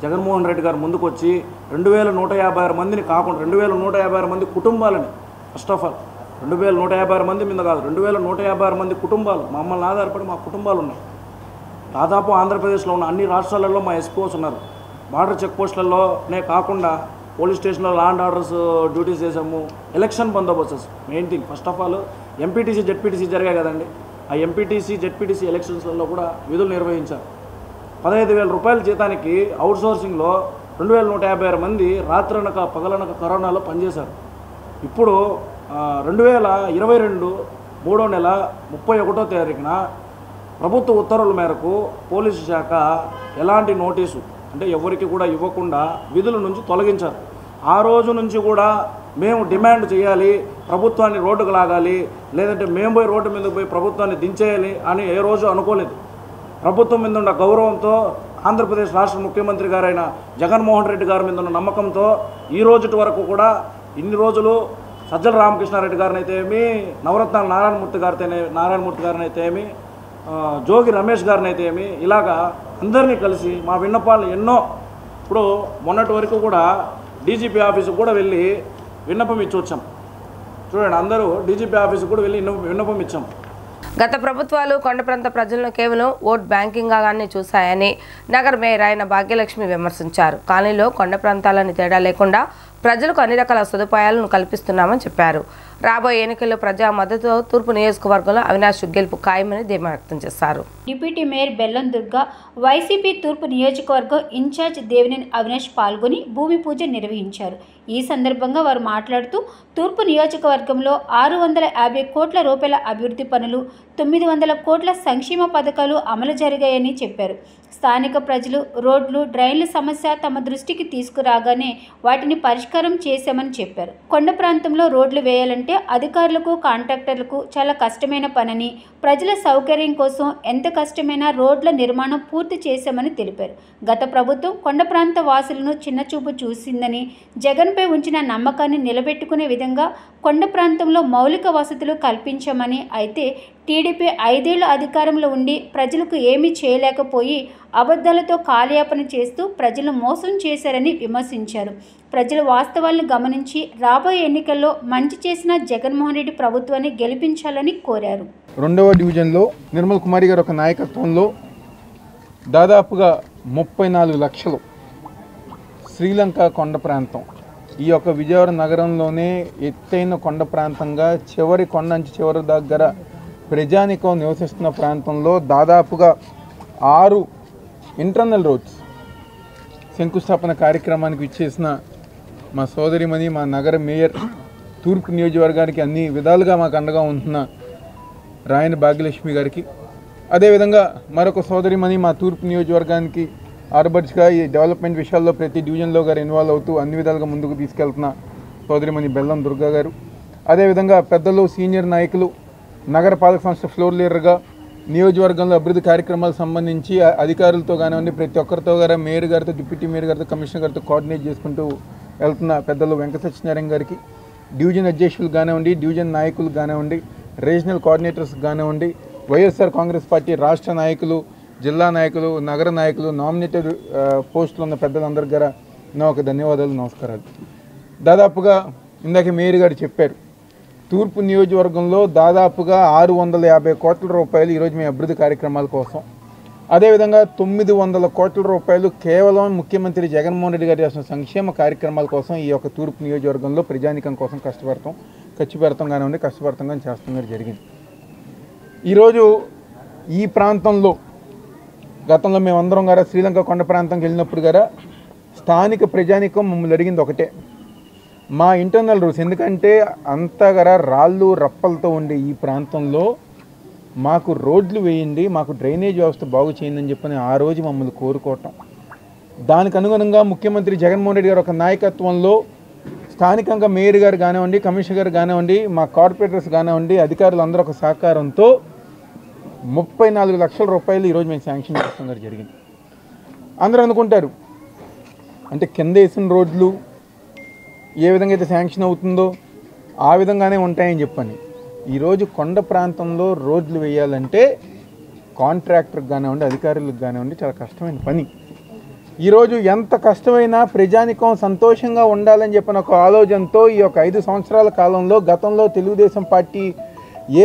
జగన్మోహన్ రెడ్డి గారు ముందుకొచ్చి 2156 మందిని కాకుండా 2156 మంది కుటుంబాలని, ఫస్ట్ ఆఫ్ ఆల్ 2156 మంది మీద కాదు, 2156 మంది కుటుంబాలు మమ్మల్ని ఆధారపడి మా కుటుంబాలు ఉన్నాయి. దాదాపు ఆంధ్రప్రదేశ్లో ఉన్న అన్ని రాష్ట్రాలలో మా ఎస్పీఓస్ ఉన్నారు. బార్డర్ చెక్ పోస్టులలోనే కాకుండా పోలీస్ స్టేషన్లో లా అండ్ ఆర్డర్స్ డ్యూటీస్ చేసాము. ఎలక్షన్ బందోబస్తు main thing. First of all MPTC ZPTC జరిగాయి కదండి, ఆ ఎంపీటీసీ జెడ్పీటీసీ ఎలక్షన్స్లలో కూడా విధులు నిర్వహించారు. 15,000 రూపాయల జీతానికి అవుట్సోర్సింగ్లో 2156 మంది రాత్రనక పగలనక కరోనాలో పనిచేశారు. ఇప్పుడు 2022 3వ నెల 31వ తారీఖున ప్రభుత్వ ఉత్తర్వుల మేరకు పోలీసు శాఖ ఎలాంటి నోటీసు అంటే ఎవరికి కూడా ఇవ్వకుండా విధుల నుంచి తొలగించారు. ఆ రోజు నుంచి కూడా మేము డిమాండ్ చేయాలి, ప్రభుత్వాన్ని రోడ్డుకు లాగాలి, లేదంటే మేము పోయి రోడ్డు మీదకి పోయి ప్రభుత్వాన్ని దించేయాలి అని ఏ రోజు అనుకోలేదు. ప్రభుత్వం మీద ఉన్న గౌరవంతో, ఆంధ్రప్రదేశ్ రాష్ట్ర ముఖ్యమంత్రి గారైన జగన్మోహన్ రెడ్డి గారి మీద ఉన్న నమ్మకంతో ఈ రోజు వరకు కూడా ఇన్ని రోజులు సజ్జల రామకృష్ణారెడ్డి గారిని అయితే ఏమి, నవరత్నాల నారాయణమూర్తి గారిని అయితే ఏమి, జోగి రమేష్ గారిని అయితే ఏమి, ఇలాగా అందరినీ కలిసి మా విన్నపాలను ఎన్నో, ఇప్పుడు మొన్నటి వరకు కూడా డీజీపీ ఆఫీసుకు కూడా వెళ్ళి విన్నపం ఇచ్చి వచ్చాం. చూడండి, అందరూ డీజీపీ ఆఫీసుకు కూడా వెళ్ళి విన్నపం ఇచ్చాం. గత ప్రభుత్వాలు కొండ ప్రాంత ప్రజలను కేవలం ఓట్ బ్యాంకింగ్ గానే చూశాయని నగర మేయర్ అయిన భాగ్యలక్ష్మి విమర్శించారు. కాలనీలో కొండ ప్రాంతాలని తేడా లేకుండా ప్రజలకు అన్ని రకాల సదుపాయాలను కల్పిస్తున్నామని చెప్పారు. రాబోయే ఎన్నికల్లో ప్రజా మద్దతుతో తూర్పు నియోజకవర్గంలో అవినాష్ గెలుపు ఖాయమని ధీమా వ్యక్తం చేశారు. డిప్యూటీ మేయర్ బెల్లం దుర్గా, వైసీపీ తూర్పు నియోజకవర్గం ఇన్ఛార్జ్ దేవినేని అవినాష్ పాల్గొని భూమి పూజ నిర్వహించారు. ఈ సందర్భంగా వారు మాట్లాడుతూ తూర్పు నియోజకవర్గంలో 650 కోట్ల రూపాయల అభివృద్ధి పనులు, 900 కోట్ల సంక్షేమ పథకాలు అమలు జరిగాయని చెప్పారు. స్థానిక ప్రజలు రోడ్లు, డ్రైన్ల సమస్య తమ దృష్టికి తీసుకురాగానే వాటిని పరిష్కారం చేశామని చెప్పారు. కొండ ప్రాంతంలో రోడ్లు వేయాలంటే అధికారులకు, కాంట్రాక్టర్లకు చాలా కష్టమైన పనని, ప్రజల సౌకర్యం కోసం ఎంత కష్టమైనా రోడ్ల నిర్మాణం పూర్తి చేశామని తెలిపారు. గత ప్రభుత్వం కొండ ప్రాంత వాసులను చిన్నచూపు చూసిందని, జగన్పై ఉంచిన నమ్మకాన్ని నిలబెట్టుకునే విధంగా కొండ ప్రాంతంలో మౌలిక వసతులు కల్పించామని, అయితే టీడీపీ 5 ఏళ్ల అధికారంలో ఉండి ప్రజలకు ఏమీ చేయలేకపోయి అబద్ధాలతో కాలయాపన చేస్తూ ప్రజలు మోసం చేశారని విమర్శించారు. ప్రజలు వాస్తవాలను గమనించి రాబోయే ఎన్నికల్లో మంచి చేసిన జగన్మోహన్ రెడ్డి ప్రభుత్వాన్ని గెలిపించాలని కోరారు. 2వ డివిజన్లో నిర్మల్ కుమారి గారి ఒక నాయకత్వంలో దాదాపుగా 34 లక్షలు శ్రీలంక కొండ ప్రాంతం, ఈ యొక్క విజయవాడ నగరంలోనే ఎత్తైన కొండ ప్రాంతంగా చివరి కొండంచి చివరి దగ్గర ప్రజానికం నివసిస్తున్న ప్రాంతంలో దాదాపుగా 6 ఇంటర్నల్ రోడ్స్ శంకుస్థాపన కార్యక్రమానికి ఇచ్చేసిన మా సోదరిమణి, మా నగర మేయర్, తూర్పు నియోజకవర్గానికి అన్ని విధాలుగా మాకు అండగా ఉంటున్న రాయన భాగ్యలక్ష్మి గారికి, అదేవిధంగా మరొక సోదరిమణి మా తూర్పు నియోజకవర్గానికి ఆర్బర్డ్స్గా ఈ డెవలప్మెంట్ విషయాల్లో ప్రతి డివిజన్లో గారు ఇన్వాల్వ్ అవుతూ అన్ని విధాలుగా ముందుకు తీసుకెళ్తున్న సోదరిమణి బెల్లం దుర్గా గారు, అదేవిధంగా పెద్దలు సీనియర్ నాయకులు, నగరపాలక సంస్థ ఫ్లోర్ లీడర్గా నియోజకవర్గంలో అభివృద్ధి కార్యక్రమాలకు సంబంధించి అధికారులతో కానివ్వండి ప్రతి ఒక్కరితో గారు మేయర్ గారితో, డిప్యూటీ మేయర్ గారితో, కమిషనర్ గారితో కోఆర్డినేట్ చేసుకుంటూ వెళ్తున్న పెద్దలు వెంకట సత్యనారాయణ గారికి, డివిజన్ అధ్యక్షులు కానివ్వండి, డివిజన్ నాయకులు కానివ్వండి, రీజనల్ కోఆర్డినేటర్స్ కానివ్వండి, వైఎస్ఆర్ కాంగ్రెస్ పార్టీ రాష్ట్ర నాయకులు, జిల్లా నాయకులు, నగర నాయకులు, నామినేటెడ్ పోస్టులు ఉన్న పెద్దలందరికీ గారు నా ఒక ధన్యవాదాలు, నమస్కారాలు. దాదాపుగా ఇందాక మేయర్ గారు చెప్పారు, తూర్పు నియోజకవర్గంలో దాదాపుగా 650 కోట్ల రూపాయలు ఈరోజు మీ అభివృద్ధి కార్యక్రమాల కోసం, అదేవిధంగా 900 కోట్ల రూపాయలు కేవలం ముఖ్యమంత్రి జగన్మోహన్ రెడ్డి గారు చేసిన సంక్షేమ కార్యక్రమాల కోసం ఈ యొక్క తూర్పు నియోజకవర్గంలో ప్రజానికం కోసం ఖర్చు పెడతాం కానివ్వండి, కష్టపడతాం కానీ చేస్తాం జరిగింది. ఈరోజు ఈ ప్రాంతంలో గతంలో మేమందరం గారా శ్రీలంక కొండ ప్రాంతంకి వెళ్ళినప్పుడు గారా స్థానిక ప్రజానికం మమ్మల్ని అడిగింది ఒకటే, మా ఇంటర్నల్ రూల్స్, ఎందుకంటే అంతగా రాళ్ళు రప్పలతో ఉండే ఈ ప్రాంతంలో మాకు రోడ్లు వేయండి, మాకు డ్రైనేజ్ వ్యవస్థ బాగు చేయండి అని చెప్పని ఆ రోజు మమ్మల్ని కోరుకోవటం. దానికి అనుగుణంగా ముఖ్యమంత్రి జగన్మోహన్ రెడ్డి గారు ఒక నాయకత్వంలో స్థానికంగా మేయర్ గారు కానివ్వండి, కమిషనర్ గారు కానివ్వండి, మా కార్పొరేటర్స్ కానివ్వండి, అధికారులందరూ ఒక సహకారంతో 34 లక్షల రూపాయలు ఈరోజు మేము శాంక్షన్ చేయడం జరిగింది. అందరూ అనుకుంటారు అంటే కింద వేసిన రోడ్లు ఏ విధంగా అయితే శాంక్షన్ అవుతుందో ఆ విధంగానే ఉంటాయని చెప్పని, ఈరోజు కొండ ప్రాంతంలో రోడ్లు వేయాలంటే కాంట్రాక్టర్కి కానివ్వండి, అధికారులకు కానివ్వండి చాలా కష్టమైన పని. ఈరోజు ఎంత కష్టమైనా ప్రజానికం సంతోషంగా ఉండాలని చెప్పిన ఒక ఆలోచనతో ఈ యొక్క 5 సంవత్సరాల కాలంలో గతంలో తెలుగుదేశం పార్టీ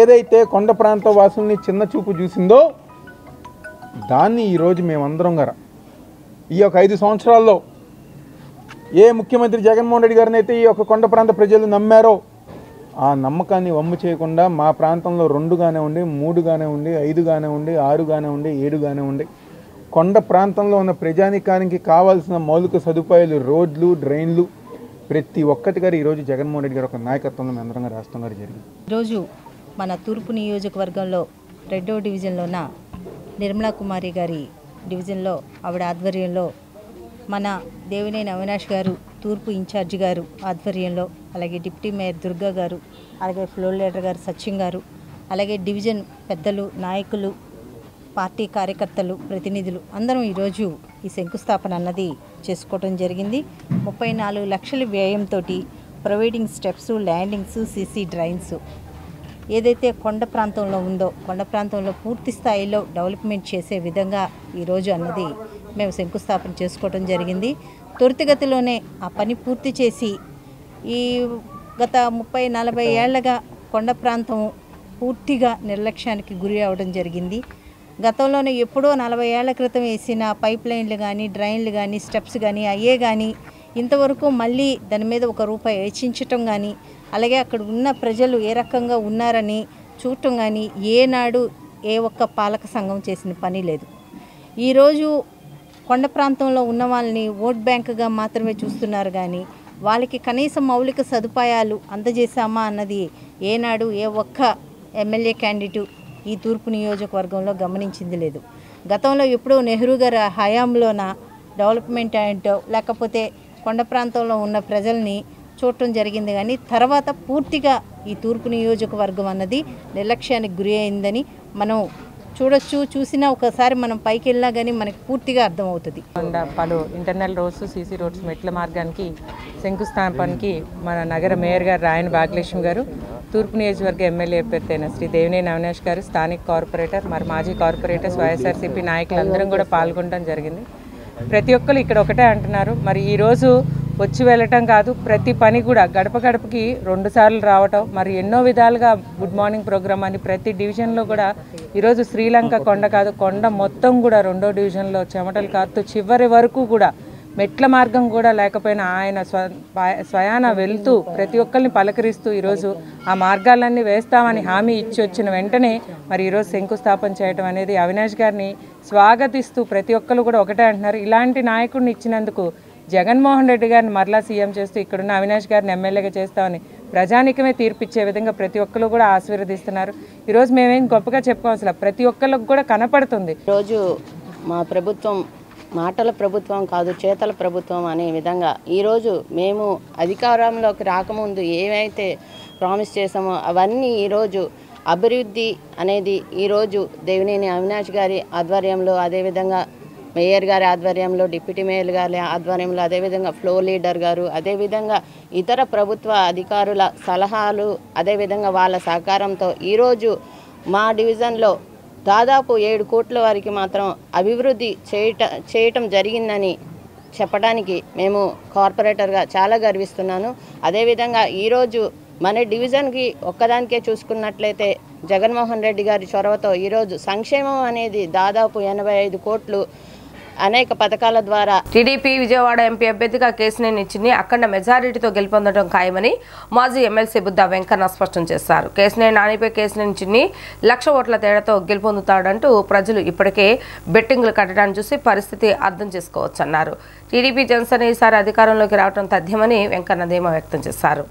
ఏదైతే కొండ ప్రాంత వాసుల్ని చిన్న చూపు చూసిందో దాన్ని ఈరోజు మేమందరం గారా ఈ యొక్క 5 సంవత్సరాల్లో ఏ ముఖ్యమంత్రి జగన్మోహన్ రెడ్డి గారిని అయితే ఈ యొక్క కొండ ప్రాంత ప్రజలు నమ్మారో ఆ నమ్మకాన్ని వమ్ము చేయకుండా మా ప్రాంతంలో 2 కానివ్వండి, 3 కానివ్వండి, 5 కానివ్వండి, 6 కానివ్వండి, 7 కానివ్వండి, కొండ ప్రాంతంలో ఉన్న ప్రజానికానికి కావాల్సిన మౌలిక సదుపాయాలు, రోడ్లు, డ్రైన్లు ప్రతి ఒక్కటి గారు ఈరోజు జగన్మోహన్ రెడ్డి గారు ఒక నాయకత్వంలో మేము అందరం రాష్ట్రం గారు జరిగింది. ఈరోజు మన తూర్పు నియోజకవర్గంలో 2వ డివిజన్లో ఉన్న నిర్మలా కుమారి గారి డివిజన్లో ఆవిడ ఆధ్వర్యంలో మన దేవినేని అవినాష్ గారు తూర్పు ఇన్ఛార్జి గారు ఆధ్వర్యంలో, అలాగే డిప్యూటీ మేయర్ దుర్గా గారు, అలాగే ఫ్లోర్ లీడర్ గారు సత్యం గారు, అలాగే డివిజన్ పెద్దలు, నాయకులు, పార్టీ కార్యకర్తలు, ప్రతినిధులు అందరం ఈరోజు ఈ శంకుస్థాపన అన్నది చేసుకోవడం జరిగింది. 34 లక్షల వ్యయంతో providing steps, landings, CC drains ఏదైతే కొండ ప్రాంతంలో ఉందో కొండ ప్రాంతంలో పూర్తి స్థాయిలో డెవలప్మెంట్ చేసే విధంగా ఈరోజు అన్నది మేము శంకుస్థాపన చేసుకోవడం జరిగింది. త్వరితగతిలోనే ఆ పని పూర్తి చేసి ఈ గత 30-40 ఏళ్లగా కొండ ప్రాంతం పూర్తిగా నిర్లక్ష్యానికి గురి అవడం జరిగింది. గతంలోనే ఎప్పుడో 40 ఏళ్ల క్రితం వేసిన పైప్ లైన్లు కానీ, డ్రైన్లు కానీ, స్టెప్స్ కానీ అయ్యే కానీ ఇంతవరకు మళ్ళీ దాని మీద ₹1 వెచ్చించటం కానీ, అలాగే అక్కడ ఉన్న ప్రజలు ఏ రకంగా ఉన్నారని చూడటం కానీ ఏనాడు ఏ ఒక్క పాలక సంఘం చేసిన పని లేదు. ఈరోజు కొండ ప్రాంతంలో ఉన్న వాళ్ళని ఓట్ బ్యాంకుగా మాత్రమే చూస్తున్నారు కానీ వాళ్ళకి కనీసం మౌలిక సదుపాయాలు అందజేశామా అన్నది ఏనాడు ఏ ఒక్క ఎమ్మెల్యే క్యాండిడేటు ఈ తూర్పు నియోజకవర్గంలో గమనించింది లేదు. గతంలో ఎప్పుడో నెహ్రూ గారి హయాంలోన డెవలప్మెంట్ ఏంటో లేకపోతే కొండ ప్రాంతంలో ఉన్న ప్రజల్ని చూడటం జరిగింది కానీ తర్వాత పూర్తిగా ఈ తూర్పు నియోజకవర్గం అన్నది నిర్లక్ష్యానికి గురి అయిందని మనం చూడొచ్చు. చూసినా ఒకసారి మనం పైకి వెళ్ళినా కానీ మనకి పూర్తిగా అర్థమవుతుంది. పలు ఇంటర్నల్ రోడ్స్, సీసీ రోడ్స్, మెట్ల మార్గానికి శంకుస్థాపనకి మన నగర మేయర్ గారు రాయన భాగ్యలక్ష్మి గారు, తూర్పు నియోజకవర్గ ఎమ్మెల్యే అభ్యర్థి శ్రీ దేవినేని అవినాష్ గారు, స్థానిక కార్పొరేటర్, మరి మాజీ కార్పొరేటర్స్, వైఎస్ఆర్సీపీ నాయకులందరం కూడా పాల్గొనడం జరిగింది. ప్రతి ఒక్కరు ఇక్కడ ఒకటే అంటున్నారు, మరి ఈరోజు వచ్చి వెళ్ళటం కాదు, ప్రతి పని కూడా గడప గడపకి 2 సార్లు రావటం, మరి ఎన్నో విధాలుగా గుడ్ మార్నింగ్ ప్రోగ్రామ్ అని ప్రతి డివిజన్లో కూడా ఈరోజు శ్రీలంక కొండ కాదు, కొండ మొత్తం కూడా 2వ డివిజన్లో చెమటలు కారుతూ చివరి వరకు కూడా మెట్ల మార్గం కూడా లేకపోయినా ఆయన స్వయాన వెళ్తూ ప్రతి ఒక్కరిని పలకరిస్తూ ఈరోజు ఆ మార్గాలన్నీ వేస్తామని హామీ ఇచ్చి వచ్చిన వెంటనే మరి ఈరోజు శంకుస్థాపన చేయడం అనేది అవినాష్ గారిని స్వాగతిస్తూ ప్రతి ఒక్కరు కూడా ఒకటే అంటున్నారు. ఇలాంటి నాయకుడిని ఇచ్చినందుకు జగన్మోహన్ రెడ్డి గారిని మరలా సీఎం చేస్తూ ఇక్కడున్న అవినాష్ గారిని ఎమ్మెల్యేగా చేస్తామని ప్రజానికమే తీర్పిచ్చే విధంగా ప్రతి ఒక్కరు కూడా ఆశీర్వదిస్తున్నారు. ఈరోజు మేమేం గొప్పగా చెప్పుకోవాల్సిన ప్రతి ఒక్కరికి కూడా కనపడుతుంది. ఈరోజు మా ప్రభుత్వం మాటల ప్రభుత్వం కాదు చేతల ప్రభుత్వం అనే విధంగా ఈరోజు మేము అధికారంలోకి రాకముందు ఏవైతే ప్రామిస్ చేసామో అవన్నీ ఈరోజు అభివృద్ధి అనేది ఈరోజు దేవినేని అవినాష్ గారి ఆధ్వర్యంలో, అదేవిధంగా మేయర్ గారి ఆధ్వర్యంలో, డిప్యూటీ మేయర్ గారి ఆధ్వర్యంలో, అదేవిధంగా ఫ్లోర్ లీడర్ గారు, అదేవిధంగా ఇతర ప్రభుత్వ అధికారుల సలహాలు, అదేవిధంగా వాళ్ళ సహకారంతో ఈరోజు మా డివిజన్లో దాదాపు 7 కోట్ల వరకు మాత్రం అభివృద్ధి చేయటం జరిగిందని చెప్పడానికి మేము కార్పొరేటర్గా చాలా గర్విస్తున్నాను. అదేవిధంగా ఈరోజు మన డివిజన్కి ఒక్కదానికే చూసుకున్నట్లయితే జగన్మోహన్ రెడ్డి గారి చొరవతో ఈరోజు సంక్షేమం అనేది దాదాపు 85 కోట్లు అనేక పథకాల ద్వారా టీడీపీ విజయవాడ ఎంపీ అభ్యర్థిగా కేశినేని చిన్ని అఖండ మెజారిటీతో గెలుపొందడం ఖాయమని మాజీ ఎమ్మెల్సీ బుద్ధ వెంకన్న స్పష్టం చేశారు. కేశినేని నానిపై కేశినేని చిన్ని 1,00,000 ఓట్ల తేడాతో గెలుపొందుతాడంటూ ప్రజలు ఇప్పటికే బెట్టింగ్లు కట్టడాన్ని చూసి పరిస్థితి అర్థం చేసుకోవచ్చన్నారు. టీడీపీ జనసేన ఈసారి అధికారంలోకి రావడం తథ్యమని వెంకన్న ధీమా వ్యక్తం చేశారు.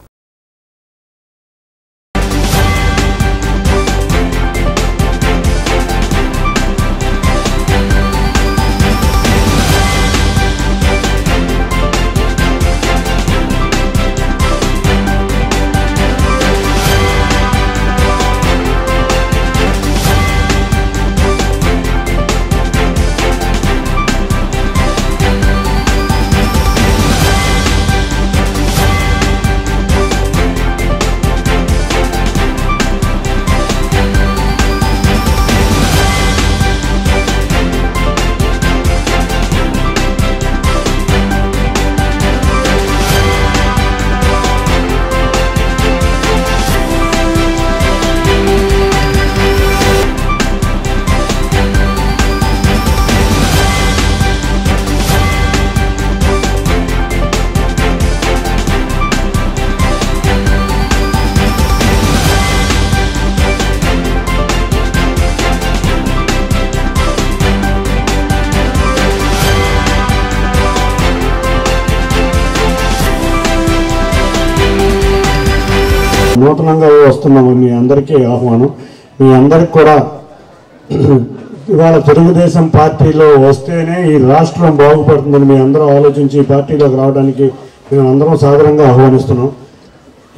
నూతనంగా వస్తున్నాము. మీ అందరికీ ఆహ్వానం. మీ అందరికి కూడా ఇవాళ తెలుగుదేశం పార్టీలో వస్తేనే ఈ రాష్ట్రం బాగుపడుతుందని మీ అందరూ ఆలోచించి ఈ పార్టీలోకి రావడానికి మేము అందరం సాధారణంగా ఆహ్వానిస్తున్నాం.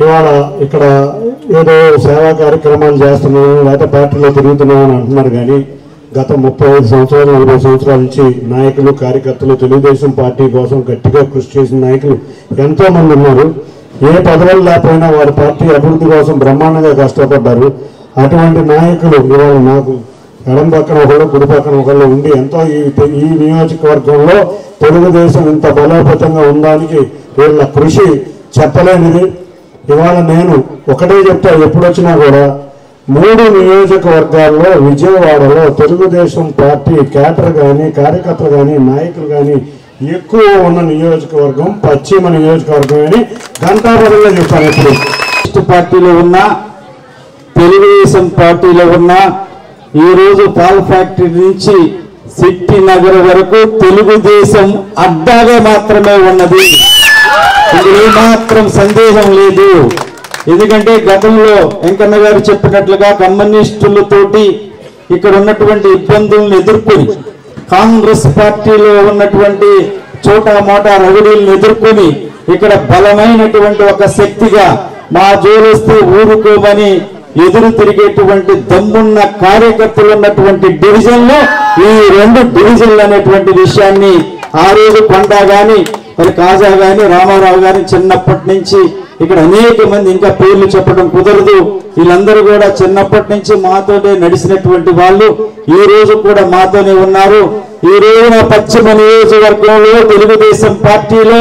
ఇవాళ ఇక్కడ ఏదో సేవా కార్యక్రమాలు చేస్తున్నాము లేకపోతే పార్టీలో తిరుగుతున్నాం అని అంటున్నారు. కానీ గత 35 సంవత్సరాలు 40 సంవత్సరాల నుంచి నాయకులు కార్యకర్తలు తెలుగుదేశం పార్టీ కోసం గట్టిగా కృషి చేసిన నాయకులు ఎంతోమంది ఉన్నారు. ఏ పదవులు లేకపోయినా వారి పార్టీ అభివృద్ధి కోసం బ్రహ్మాండంగా కష్టపడ్డారు. అటువంటి నాయకులు ఇవాళ నాకు ఎడం పక్కన ఒకళ్ళు కుడి పక్కన ఒకళ్ళు ఉండి ఎంతో ఈ నియోజకవర్గంలో తెలుగుదేశం ఇంత బలోపేతంగా ఉండడానికి వీళ్ళ కృషి చెప్పలేనిది. ఇవాళ నేను ఒకటే చెప్తా, ఎప్పుడొచ్చినా కూడా 3 నియోజకవర్గాల్లో విజయవాడలో తెలుగుదేశం పార్టీ క్యాడర్ కానీ కార్యకర్తలు కానీ నాయకులు కానీ ఎక్కువ ఉన్న నియోజకవర్గం పశ్చిమ నియోజకవర్గం అని గంటాపరంగా చెప్పాను. ఎప్పుడు పార్టీలో ఉన్న తెలుగుదేశం పార్టీలో ఉన్న ఈరోజు పాల్ ఫ్యాక్టరీ నుంచి సిటీ నగర్ వరకు తెలుగుదేశం అడ్డాగా మాత్రమే ఉన్నది. ఇందులో మాత్రం సందేహం లేదు. ఎందుకంటే గతంలో వెంకన్న గారు చెప్పినట్లుగా కమ్యూనిస్టులతోటి ఇక్కడ ఉన్నటువంటి ఇబ్బందులను ఎదుర్కొని కాంగ్రెస్ పార్టీలో ఉన్నటువంటి చోటా మోటా రౌడీలను ఎదుర్కొని ఇక్కడ బలమైనటువంటి ఒక శక్తిగా మా జోలిస్తే ఊరుకోమని ఎదురు తిరిగేటువంటి దమ్మున్న కార్యకర్తలు ఉన్నటువంటి డివిజన్లో ఈ 2 డివిజన్లు అనేటువంటి విషయాన్ని ఆ రోజు కొండ గాని మరి కాజా గాని రామారావు గాని చిన్నప్పటి నుంచి ఇక్కడ అనేక మంది, ఇంకా పేర్లు చెప్పడం కుదరదు, వీళ్ళందరూ కూడా చిన్నప్పటి నుంచి మాతోనే నడిచినటువంటి వాళ్ళు ఈ రోజు కూడా మాతోనే ఉన్నారు. ఈ రోజున పశ్చిమ నియోజకవర్గంలో తెలుగుదేశం పార్టీలో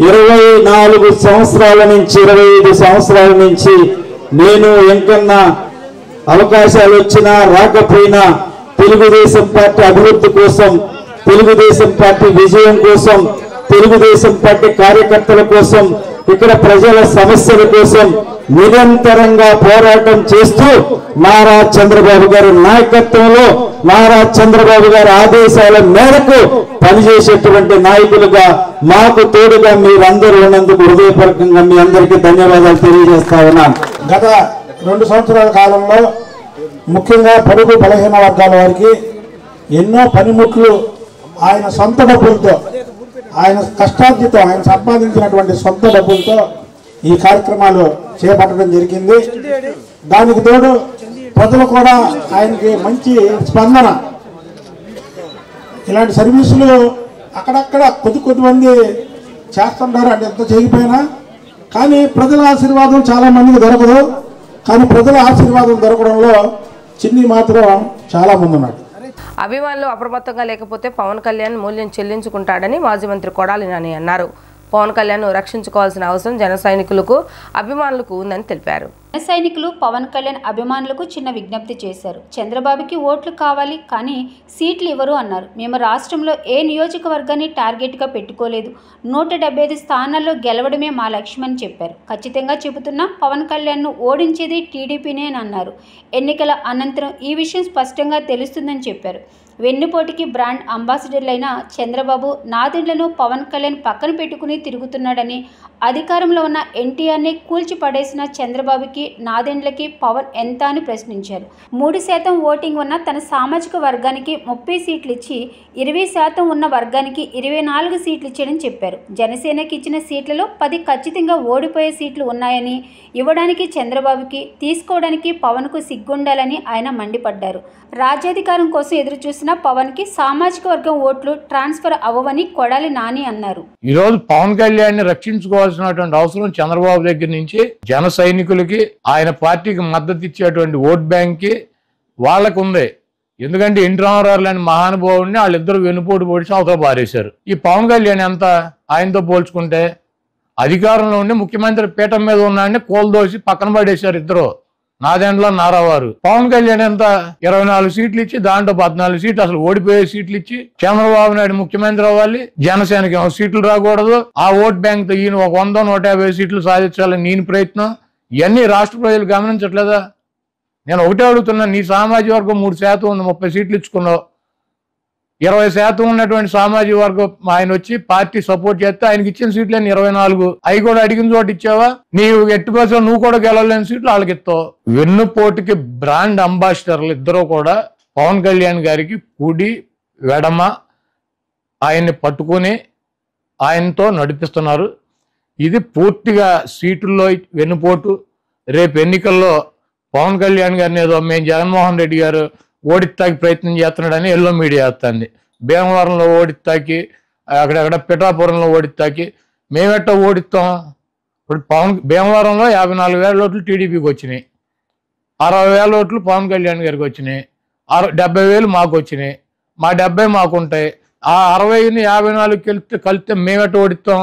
24 సంవత్సరాల నుంచి 25 సంవత్సరాల నుంచి నేను వెంకన్న అవకాశాలు వచ్చినా రాకపోయినా తెలుగుదేశం పార్టీ అభివృద్ధి కోసం, తెలుగుదేశం పార్టీ విజయం కోసం, తెలుగుదేశం పార్టీ కార్యకర్తల కోసం, ఇక్కడ ప్రజల సమస్యల కోసం నిరంతరంగా పోరాటం చేస్తూ నారా చంద్రబాబు గారి నాయకత్వంలో, నారా చంద్రబాబు గారి ఆదేశాల మేరకు పనిచేసేటువంటి నాయకులుగా మాకు తోడుగా మీరందరూ ఉన్నందుకు హృదయపూర్వకంగా మీ అందరికీ ధన్యవాదాలు తెలియజేస్తా ఉన్నాను. గత 2 సంవత్సరాల కాలంలో ముఖ్యంగా పొరుగు బలహీన వర్గాల వారికి ఎన్నో పనిముట్లు ఆయన సొంత డబ్బులతో, ఆయన కష్టార్జితం, ఆయన సంపాదించినటువంటి సొంత డబ్బులతో ఈ కార్యక్రమాలు చేపట్టడం జరిగింది. దానికి తోడు ప్రజలు కూడా ఆయనకి మంచి స్పందన. ఇలాంటి సర్వీసులు అక్కడక్కడ కొద్దిమంది చేస్తుంటారు, అంటే ఎంత చేయకపోయినా. కానీ ప్రజల ఆశీర్వాదం చాలా మందికి దొరకదు. కానీ ప్రజల ఆశీర్వాదం దొరకడంలో చిన్ని మాత్రం చాలా మంది ఉన్నాడు. అభిమానులు అప్రమత్తంగా లేకపోతే పవన్ కళ్యాణ్ మూల్యం చెల్లించుకుంటాడని మాజీ మంత్రి కొడాలి నాని అన్నారు. పవన్ కళ్యాణ్ రక్షించుకోవాల్సిన అవసరం జన సైనికులకు అభిమానులకు ఉందని తెలిపారు. జన సైనికులు పవన్ కళ్యాణ్ అభిమానులకు చిన్న విజ్ఞప్తి చేశారు. చంద్రబాబుకి ఓట్లు కావాలి కానీ సీట్లు ఇవ్వరు అన్నారు. మేము రాష్ట్రంలో ఏ నియోజకవర్గాన్ని టార్గెట్గా పెట్టుకోలేదు. 175 స్థానాల్లో గెలవడమే మా లక్ష్యమని చెప్పారు. ఖచ్చితంగా చెబుతున్నా పవన్ కళ్యాణ్ను ఓడించేది టీడీపీనే అని అన్నారు. ఎన్నికల అనంతరం ఈ విషయం స్పష్టంగా తెలుస్తుందని చెప్పారు. వెన్నుపోటుకి బ్రాండ్ అంబాసిడర్లైన చంద్రబాబు నాదెండ్లను పవన్ కళ్యాణ్ పక్కన పెట్టుకుని తిరుగుతున్నాడని, అధికారంలో ఉన్న ఎన్టీఆర్ని కూల్చి పడేసిన చంద్రబాబుకి నాదెండ్లకి పవన్ ఎంత అని ప్రశ్నించారు. 3% ఓటింగ్ ఉన్న తన సామాజిక వర్గానికి 30 సీట్లు ఇచ్చి 20% ఉన్న వర్గానికి 24 సీట్లు ఇచ్చాడని చెప్పారు. జనసేనకి ఇచ్చిన సీట్లలో 10 ఖచ్చితంగా ఓడిపోయే సీట్లు ఉన్నాయని, ఇవ్వడానికి చంద్రబాబుకి, తీసుకోవడానికి పవన్కు సిగ్గుండాలని ఆయన మండిపడ్డారు. రాజ్యాధికారం కోసం ఎదురు చూసిన పవన్కి సామాజిక వర్గం ఓట్లు ట్రాన్స్ఫర్ అవ్వవని కొడాలి నాని అన్నారు. ఈరోజు పవన్ కళ్యాణ్ అవసరమైనటువంటి అవసరం చంద్రబాబు దగ్గర నుంచి జన సైనికులకి, ఆయన పార్టీకి మద్దతు ఇచ్చేటువంటి ఓట్ బ్యాంక్ కి వాళ్ళకు ఉంది. ఎందుకంటే ఎన్టీ రామారావు లాంటి మహానుభావుడిని వాళ్ళిద్దరు వెన్నుపోటు పొడిచి అవతల పారేశారు. ఈ పవన్ కళ్యాణ్ ఎంత ఆయనతో పోల్చుకుంటే, అధికారంలో ఉండి ముఖ్యమంత్రి పీఠం మీద ఉన్నాడని కోల్దోసి పక్కన పడేశారు ఇద్దరు, నాదెండ్ల నారావారు. పవన్ కళ్యాణ్ ఎంత 24 సీట్లు ఇచ్చి దాంట్లో 14 సీట్లు అసలు ఓడిపోయే సీట్లు ఇచ్చి చంద్రబాబు నాయుడు ముఖ్యమంత్రి అవ్వాలి, జనసేనకి సీట్లు రాకూడదు, ఆ ఓట్ బ్యాంక్ తో ఈయన 100-150 సీట్లు సాధించాలని నేను ప్రయత్నం. ఇవన్నీ రాష్ట్ర ప్రజలు గమనించట్లేదా? నేను ఒకటే అడుగుతున్నా, నీ సామాజిక వర్గం 3% ఉంది, 30 సీట్లు ఇచ్చుకున్నావు. 20% ఉన్నటువంటి సామాజిక వర్గం ఆయన వచ్చి పార్టీ సపోర్ట్ చేస్తే ఆయనకి ఇచ్చిన సీట్లని 24, అవి కూడా అడిగిన చోట ఇచ్చావా? నీవు ఎట్టి బస్సు నువ్వు కూడా గెలవలేని సీట్లు వాళ్ళకి ఇస్తావు. వెన్నుపోటుకి బ్రాండ్ అంబాసిడర్లు ఇద్దరు కూడా పవన్ కళ్యాణ్ గారికి కుడి వెడమ ఆయన్ని పట్టుకుని ఆయనతో నడిపిస్తున్నారు. ఇది పూర్తిగా సీటుల్లో వెన్నుపోటు. రేపు ఎన్నికల్లో పవన్ కళ్యాణ్ గారిని ఏదో మేము జగన్మోహన్ రెడ్డి గారు ఓడిస్తాకి ప్రయత్నం చేస్తున్నాడని ఎల్లో మీడియా వేస్తుంది. భీమవరంలో ఓడిస్తాకి, అక్కడక్కడ పిఠాపురంలో ఓడిస్తాకి మేమెట్టా ఓడిస్తాం? ఇప్పుడు భీమవరంలో 54,000 ఓట్లు టీడీపీకి వచ్చినాయి, 60,000 ఓట్లు పవన్ కళ్యాణ్ గారికి వచ్చినాయి, 70,000 మాకు వచ్చినాయి, మా 70 మాకుంటాయి. ఆ 60ని 54 కలిస్తే మేమెట్ట ఓడిస్తాం?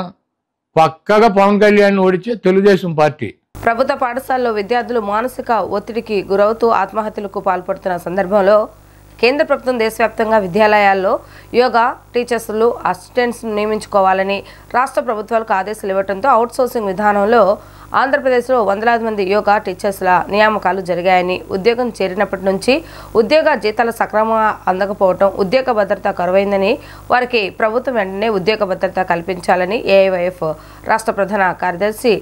పక్కగా పవన్ కళ్యాణ్ ఓడించే తెలుగుదేశం పార్టీ. ప్రభుత్వ పాఠశాలలో విద్యార్థులు మానసిక ఒత్తిడికి గురవుతూ ఆత్మహత్యలకు పాల్పడుతున్న సందర్భంలో కేంద్ర ప్రభుత్వం దేశవ్యాప్తంగా విద్యాలయాల్లో యోగా టీచర్స్లు, అసిస్టెంట్స్ నియమించుకోవాలని రాష్ట్ర ప్రభుత్వాలకు ఆదేశాలు ఇవ్వడంతో అవుట్సోర్సింగ్ విధానంలో ఆంధ్రప్రదేశ్లో వందలాది మంది యోగా టీచర్స్ల నియామకాలు జరిగాయని, ఉద్యోగం చేరినప్పటి నుంచి ఉద్యోగ జీతాలు సక్రమంగా అందకపోవడం, ఉద్యోగ భద్రత కరువైందని, వారికి ప్రభుత్వం వెంటనే ఉద్యోగ భద్రత కల్పించాలని ఏఐవైఎఫ్ రాష్ట్ర ప్రధాన కార్యదర్శి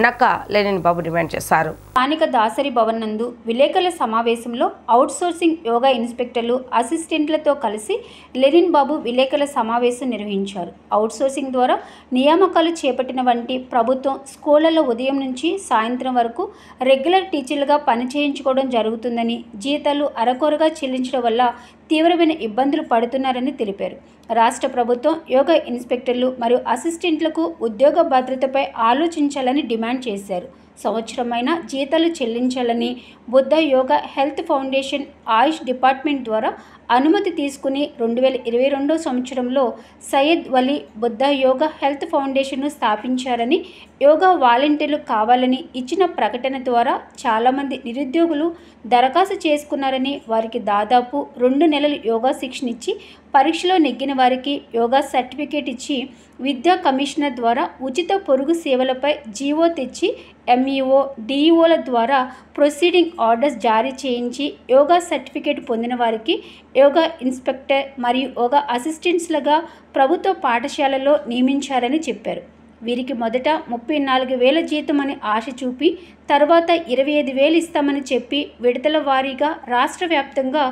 నక్కా లెనిన్ బాబు డిమాండ్ చేశారు. స్థానిక దాసరి భవన్ నందు విలేకరుల సమావేశంలో అవుట్సోర్సింగ్ యోగా ఇన్స్పెక్టర్లు, అసిస్టెంట్లతో కలిసి లెనిన్ బాబు విలేకరుల సమావేశం నిర్వహించారు. అవుట్సోర్సింగ్ ద్వారా నియామకాలు చేపట్టిన వంటి ప్రభుత్వం స్కూళ్లలో ఉదయం నుంచి సాయంత్రం వరకు రెగ్యులర్ టీచర్లుగా పనిచేయించుకోవడం జరుగుతుందని, జీతాలు అరకొరగా చెల్లించడం వల్ల తీవ్రమైన ఇబ్బందులు పడుతున్నారని తెలిపారు. రాష్ట్ర ప్రభుత్వం యోగా ఇన్స్పెక్టర్లు మరియు అసిస్టెంట్లకు ఉద్యోగ భద్రతపై ఆలోచించాలని డిమాండ్ చేశారు. సంవత్సరమైన జీతాలు చెల్లించాలని, బుద్ధ యోగా హెల్త్ ఫౌండేషన్ ఆయుష్ డిపార్ట్మెంట్ ద్వారా అనుమతి తీసుకుని 2022 సంవత్సరంలో సయ్యద్ వలీ బుద్ధ యోగా హెల్త్ ఫౌండేషన్ను స్థాపించారని, యోగా వాలంటీర్లు కావాలని ఇచ్చిన ప్రకటన ద్వారా చాలామంది నిరుద్యోగులు దరఖాస్తు చేసుకున్నారని, వారికి దాదాపు 2 నెలలు యోగా శిక్షణ ఇచ్చి పరీక్షలో నెగ్గిన వారికి యోగా సర్టిఫికేట్ ఇచ్చి విద్యా కమిషనర్ ద్వారా ఉచిత పొరుగు సేవలపై జీవో తెచ్చి ఎంఈఓ డిఈఓల ద్వారా ప్రొసీడింగ్ ఆర్డర్స్ జారీ చేయించి యోగా సర్టిఫికేట్ పొందిన వారికి యోగా ఇన్స్పెక్టర్ మరియు యోగా అసిస్టెంట్స్లుగా ప్రభుత్వ పాఠశాలలో నియమించారని చెప్పారు. వీరికి మొదట 34,000 జీతం అని ఆశ చూపి తర్వాత 25,000 ఇస్తామని చెప్పి విడతల వారీగా రాష్ట్ర వ్యాప్తంగా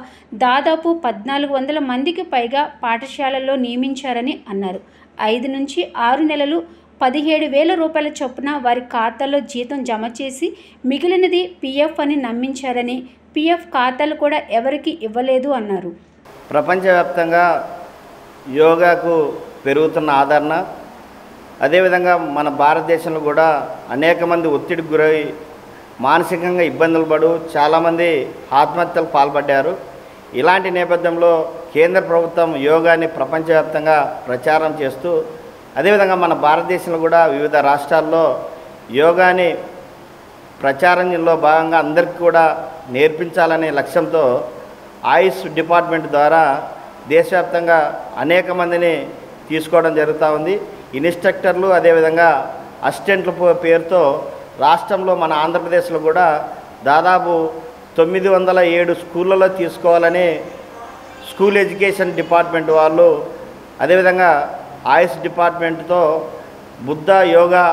దాదాపు 1,400 మందికి పైగా పాఠశాలల్లో నియమించారని అన్నారు. 5 నుంచి 6 నెలలు 17,000 రూపాయల చొప్పున వారి ఖాతాల్లో జీతం జమ చేసి మిగిలినది పిఎఫ్ అని నమ్మించారని, పిఎఫ్ ఖాతాలు కూడా ఎవరికి ఇవ్వలేదు అన్నారు. ప్రపంచవ్యాప్తంగా యోగాకు పెరుగుతున్న ఆదరణ, అదేవిధంగా మన భారతదేశంలో కూడా అనేక మంది ఒత్తిడికి గురై మానసికంగా ఇబ్బందులు పడు చాలామంది ఆత్మహత్యలకు పాల్పడ్డారు. ఇలాంటి నేపథ్యంలో కేంద్ర ప్రభుత్వం యోగాని ప్రపంచవ్యాప్తంగా ప్రచారం చేస్తూ, అదేవిధంగా మన భారతదేశంలో కూడా వివిధ రాష్ట్రాల్లో యోగాని ప్రచారంలో భాగంగా అందరికీ కూడా నేర్పించాలనే లక్ష్యంతో ఆయుష్ డిపార్ట్మెంట్ ద్వారా దేశవ్యాప్తంగా అనేక మందిని తీసుకోవడం జరుగుతూ ఉంది. ఇన్స్ట్రక్టర్లు అదేవిధంగా అసిస్టెంట్ల పేరుతో రాష్ట్రంలో మన ఆంధ్రప్రదేశ్లో కూడా దాదాపు 907 స్కూళ్ళలో తీసుకోవాలని స్కూల్ ఎడ్యుకేషన్ డిపార్ట్మెంట్ వాళ్ళు, అదేవిధంగా ఆయుష్ డిపార్ట్మెంట్తో బుద్ధ యోగా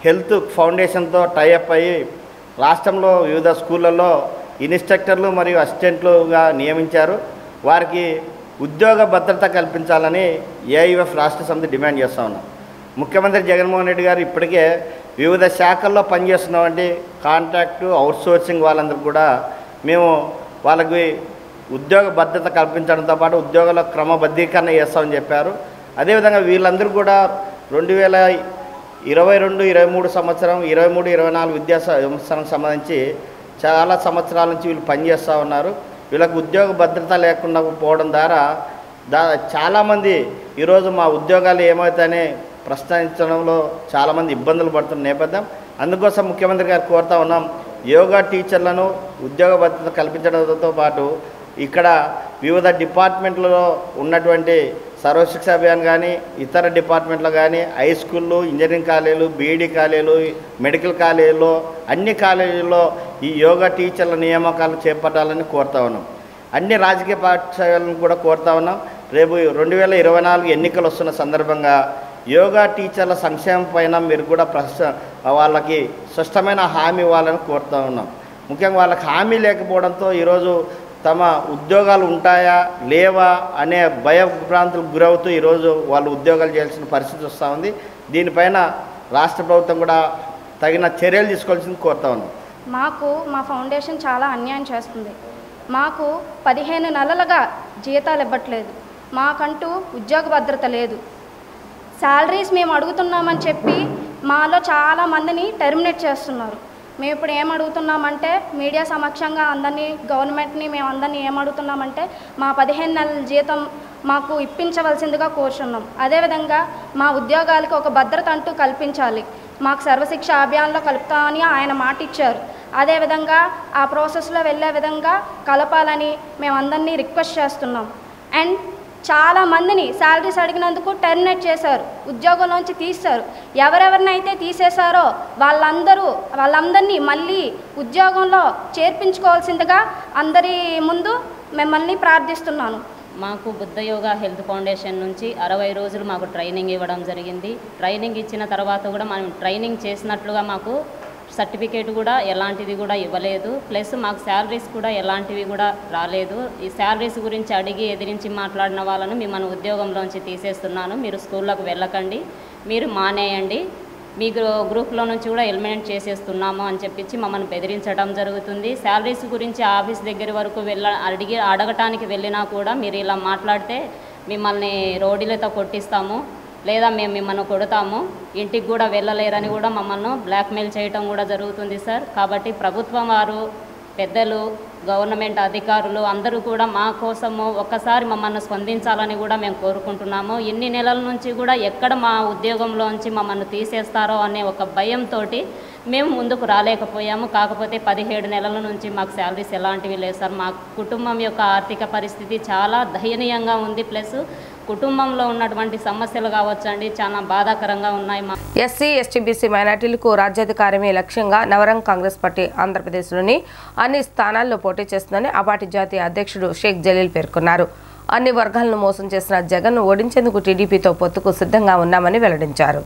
హెల్త్ ఫౌండేషన్తో టైఅప్ అయ్యి రాష్ట్రంలో వివిధ స్కూళ్ళల్లో ఇన్స్ట్రక్టర్లు మరియు అసిస్టెంట్లుగా నియమించారు. వారికి ఉద్యోగ భద్రత కల్పించాలని ఏఐఎఫ్ రాష్ట్ర సమితి డిమాండ్ చేస్తూ ఉన్నాం. ముఖ్యమంత్రి జగన్మోహన్ రెడ్డి గారు ఇప్పటికే వివిధ శాఖల్లో పనిచేస్తున్నటువంటి కాంట్రాక్టు అవుట్సోర్సింగ్ వాళ్ళందరూ కూడా మేము వాళ్ళకి ఉద్యోగ భద్రత కల్పించడంతో పాటు ఉద్యోగాల క్రమబద్ధీకరణ చేస్తామని చెప్పారు. అదేవిధంగా వీళ్ళందరూ కూడా 2022-23 సంవత్సరం 23-24 విద్యా సంవత్సరం సంబంధించి చాలా సంవత్సరాల నుంచి వీళ్ళు పనిచేస్తూ ఉన్నారు. వీళ్ళకు ఉద్యోగ భద్రత లేకుండా పోవడం ద్వారా చాలామంది ఈరోజు మా ఉద్యోగాలు ఏమవుతాయని ప్రశ్నించడంలో చాలామంది ఇబ్బందులు పడుతున్న నేపథ్యం. అందుకోసం ముఖ్యమంత్రి గారు కోరుతా ఉన్నాం, యోగా టీచర్లను ఉద్యోగ భద్రత కల్పించడంతో పాటు ఇక్కడ వివిధ డిపార్ట్మెంట్లలో ఉన్నటువంటి సర్వశిక్ష అభియాన్ కానీ ఇతర డిపార్ట్మెంట్లో కానీ హై స్కూళ్ళు, ఇంజనీరింగ్ కాలేజీలు, బీఈడీ కాలేజీలు, మెడికల్ కాలేజీల్లో అన్ని కాలేజీల్లో ఈ యోగా టీచర్ల నియామకాలు చేపట్టాలని కోరుతా ఉన్నాం. అన్ని రాజకీయ పాఠశాలను కూడా కోరుతా ఉన్నాం. రేపు 2024 ఎన్నికలు వస్తున్న సందర్భంగా యోగా టీచర్ల సంక్షేమం పైన మీరు కూడా వాళ్ళకి స్పష్టమైన హామీ ఇవ్వాలని కోరుతూ ఉన్నాం. ముఖ్యంగా వాళ్ళకి హామీ లేకపోవడంతో ఈరోజు తమ ఉద్యోగాలు ఉంటాయా లేవా అనే భయభ్రాంతులకు గురవుతూ ఈరోజు వాళ్ళు ఉద్యోగాలు చేయాల్సిన పరిస్థితి వస్తూ ఉంది. దీనిపైన రాష్ట్ర ప్రభుత్వం కూడా తగిన చర్యలు తీసుకోవాల్సింది కోరుతా ఉన్నాం. మాకు మా ఫౌండేషన్ చాలా అన్యాయం చేస్తుంది. మాకు 15 నెలలుగా జీతాలు ఇవ్వట్లేదు. మాకంటూ ఉద్యోగ భద్రత లేదు. శాలరీస్ మేము అడుగుతున్నామని చెప్పి మాలో చాలామందిని టెర్మినేట్ చేస్తున్నారు. మేము ఇప్పుడు ఏం అడుగుతున్నామంటే మీడియా సమక్షంగా అందరినీ, గవర్నమెంట్ని మేము అందరినీ ఏం అడుగుతున్నామంటే మా 15 నెలల జీతం మాకు ఇప్పించవలసిందిగా కోరుచున్నాం. అదేవిధంగా మా ఉద్యోగాలకు ఒక భద్రత అంటూ కల్పించాలి. మాకు సర్వశిక్ష అభియాన్లో కలుపుతామని ఆయన మాట ఇచ్చారు. అదేవిధంగా ఆ ప్రాసెస్లో వెళ్ళే విధంగా కలపాలని మేము అందరినీ రిక్వెస్ట్ చేస్తున్నాం. అండ్ చాలామందిని శాలరీస్ అడిగినందుకు టెర్మినేట్ చేశారు, ఉద్యోగంలోంచి తీశారు. ఎవరెవరినైతే తీసేశారో వాళ్ళందరినీ మళ్ళీ ఉద్యోగంలో చేర్పించుకోవాల్సిందిగా అందరి ముందు మిమ్మల్ని ప్రార్థిస్తున్నాను. మాకు బుద్ధ యోగా హెల్త్ ఫౌండేషన్ నుంచి 60 రోజులు మాకు ట్రైనింగ్ ఇవ్వడం జరిగింది. ట్రైనింగ్ ఇచ్చిన తర్వాత కూడా మనం ట్రైనింగ్ చేసినట్లుగా మాకు సర్టిఫికేట్ కూడా ఎలాంటిది కూడా ఇవ్వలేదు. ప్లస్ మాకు శాలరీస్ కూడా ఎలాంటివి కూడా రాలేదు. ఈ శాలరీస్ గురించి అడిగి ఎదిరించి మాట్లాడిన వాళ్ళను మిమ్మల్ని ఉద్యోగంలోంచి తీసేస్తున్నాను, మీరు స్కూళ్ళకు వెళ్ళకండి, మీరు మానేయండి, మీ గ్రూప్లో నుంచి కూడా ఎలిమినేట్ చేసేస్తున్నాము అని చెప్పించి మమ్మల్ని బెదిరించడం జరుగుతుంది. శాలరీస్ గురించి ఆఫీస్ దగ్గర వరకు అడగటానికి వెళ్ళినా కూడా మీరు ఇలా మాట్లాడితే మిమ్మల్ని రోడ్లతో కొట్టిస్తాము, లేదా మేము మిమ్మల్ని కొడతాము, ఇంటికి కూడా వెళ్ళలేరని కూడా మమ్మల్ని బ్లాక్మెయిల్ చేయటం కూడా జరుగుతుంది సార్. కాబట్టి ప్రభుత్వం వారు, పెద్దలు, గవర్నమెంట్ అధికారులు అందరూ కూడా మా కోసము ఒక్కసారి మమ్మల్ని స్పందించాలని కూడా మేము కోరుకుంటున్నాము. ఇన్ని నెలల నుంచి కూడా ఎక్కడ మా ఉద్యోగంలోంచి మమ్మల్ని తీసేస్తారో అనే ఒక భయంతో మేము ముందుకు రాలేకపోయాము. కాకపోతే 17 నెలల నుంచి మాకు శాలరీస్ ఎలాంటివి లేవు సార్. మా కుటుంబం యొక్క ఆర్థిక పరిస్థితి చాలా దయనీయంగా ఉంది. ప్లస్ కుటుంబంలో ఉన్నటువంటి సమస్యలు కావచ్చండి చాలా బాధాకరంగా ఉన్నాయి. ఎస్సీ, ఎస్టీ, బీసీ మైనార్టీలకు రాజ్యాధికారమే లక్ష్యంగా నవరంగ్ కాంగ్రెస్ పార్టీ ఆంధ్రప్రదేశ్లోని అన్ని స్థానాల్లో పోటీ చేస్తుందని ఆ పార్టీ జాతీయ అధ్యక్షుడు షేక్ జలీల్ పేర్కొన్నారు. అన్ని వర్గాలను మోసం చేసిన జగన్ను ఓడించేందుకు టీడీపీతో పొత్తుకు సిద్ధంగా ఉన్నామని వెల్లడించారు.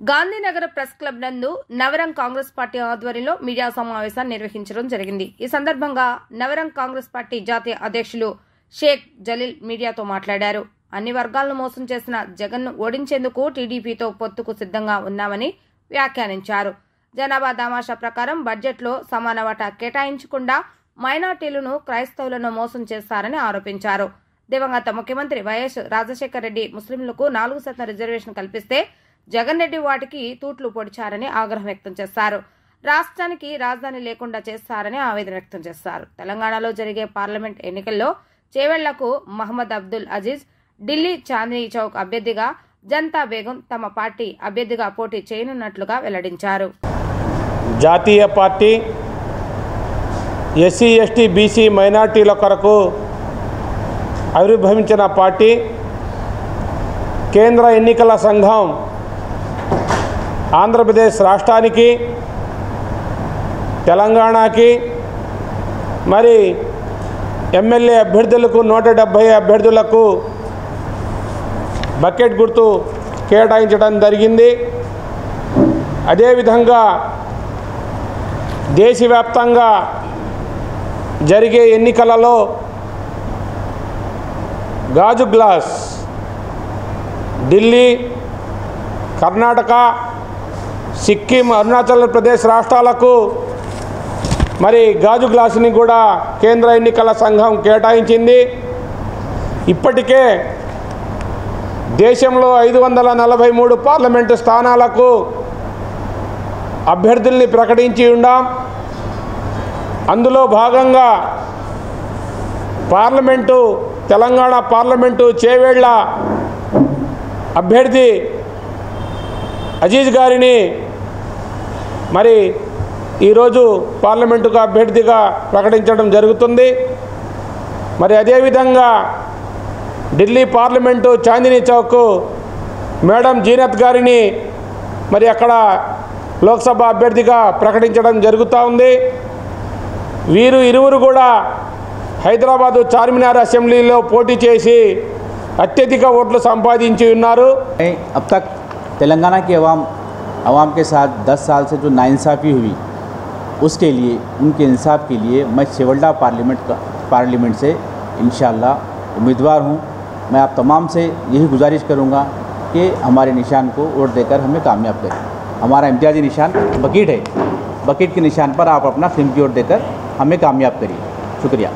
గాంధీనగర్ ప్రెస్ క్లబ్ నందు నవరంగ్ కాంగ్రెస్ పార్టీ ఆధ్వర్యంలో మీడియా సమావేశాన్ని నిర్వహించడం జరిగింది. ఈ సందర్భంగా నవరంగ్ కాంగ్రెస్ పార్టీ జాతీయ అధ్యక్షులు షేక్ జలీల్ మీడియాతో మాట్లాడారు. అన్ని వర్గాలను మోసం చేసిన జగన్ను ఓడించేందుకు టీడీపీతో పొత్తుకు సిద్ధంగా ఉన్నామని వ్యాఖ్యానించారు. జనాభా దామాషా ప్రకారం బడ్జెట్లో సమాన వాటా కేటాయించకుండా మైనార్టీలను క్రైస్తవులను మోసం చేస్తారని ఆరోపించారు. దివంగత ముఖ్యమంత్రి వైఎస్ రాజశేఖర రెడ్డి ముస్లింలకు 4% రిజర్వేషన్ కల్పిస్తే జగన్ రెడ్డి వాటికి తూట్లు పొడిచారని ఆగ్రహం వ్యక్తం చేశారు. రాష్ట్రానికి రాజధాని లేకుండా చేస్తారని ఆవేదన వ్యక్తం చేశారు. తెలంగాణలో జరిగే పార్లమెంట్ ఎన్నికల్లో చేవెళ్లకు మహమ్మద్ అబ్దుల్ అజీజ్, ఢిల్లీ చాందినీ చౌక్ అభ్యర్థిగా, జనతా బేగం తమ పార్టీ అభ్యర్థిగా పోటీ చేయనున్నట్లుగా వెల్లడించారు. జాతీయ పార్టీ ఎస్సీ ఎస్టీ బీసీ మైనార్టీల కొరకు ఆవిర్భవించిన పార్టీ కేంద్ర ఎన్నికల సంఘం ఆంధ్రప్రదేశ్ రాష్ట్రానికి, తెలంగాణకి మరి ఎమ్మెల్యే అభ్యర్థులకు 170 అభ్యర్థులకు బకెట్ గుర్తు కేటాయించడం జరిగింది. అదేవిధంగా దేశవ్యాప్తంగా జరిగే ఎన్నికలలో గాజు గ్లాస్ ఢిల్లీ, కర్ణాటక, సిక్కిం, అరుణాచల్ ప్రదేశ్ రాష్ట్రాలకు మరి గాజు గ్లాసుని కూడా కేంద్ర ఎన్నికల సంఘం కేటాయించింది. ఇప్పటికే దేశంలో 543 పార్లమెంటు స్థానాలకు అభ్యర్థుల్ని ప్రకటించి ఉన్నాం. అందులో భాగంగా పార్లమెంటు, తెలంగాణ పార్లమెంటు చేవేళ్ల అభ్యర్థి అజీజ్ గారిని మరి ఈరోజు పార్లమెంటుకు అభ్యర్థిగా ప్రకటించడం జరుగుతుంది. మరి అదేవిధంగా ఢిల్లీ పార్లమెంటు చాందినీ చౌక్ మేడం జీనత్ గారిని మరి అక్కడ లోక్సభ అభ్యర్థిగా ప్రకటించడం జరుగుతూ ఉంది. వీరు ఇరువురు కూడా హైదరాబాదు చార్మినార్ అసెంబ్లీలో పోటీ చేసి అత్యధిక ఓట్లు సంపాదించి ఉన్నారు. अब तक तेलंगाना की आवाम के साथ 10 साल से जो नाइंसाफ़ी हुई उसके लिए, उनके इंसाफ के लिए मैं सेवल्डा पार्लियामेंट से इंशाअल्लाह उम्मीदवार हूँ. मैं आप तमाम से यही गुजारिश करूँगा कि हमारे निशान को वोट देकर हमें कामयाब करें. हमारा इम्तियाजी निशान बकेट है. बकेट के निशान पर आप अपना कीमती वोट देकर हमें कामयाब करिए. शुक्रिया.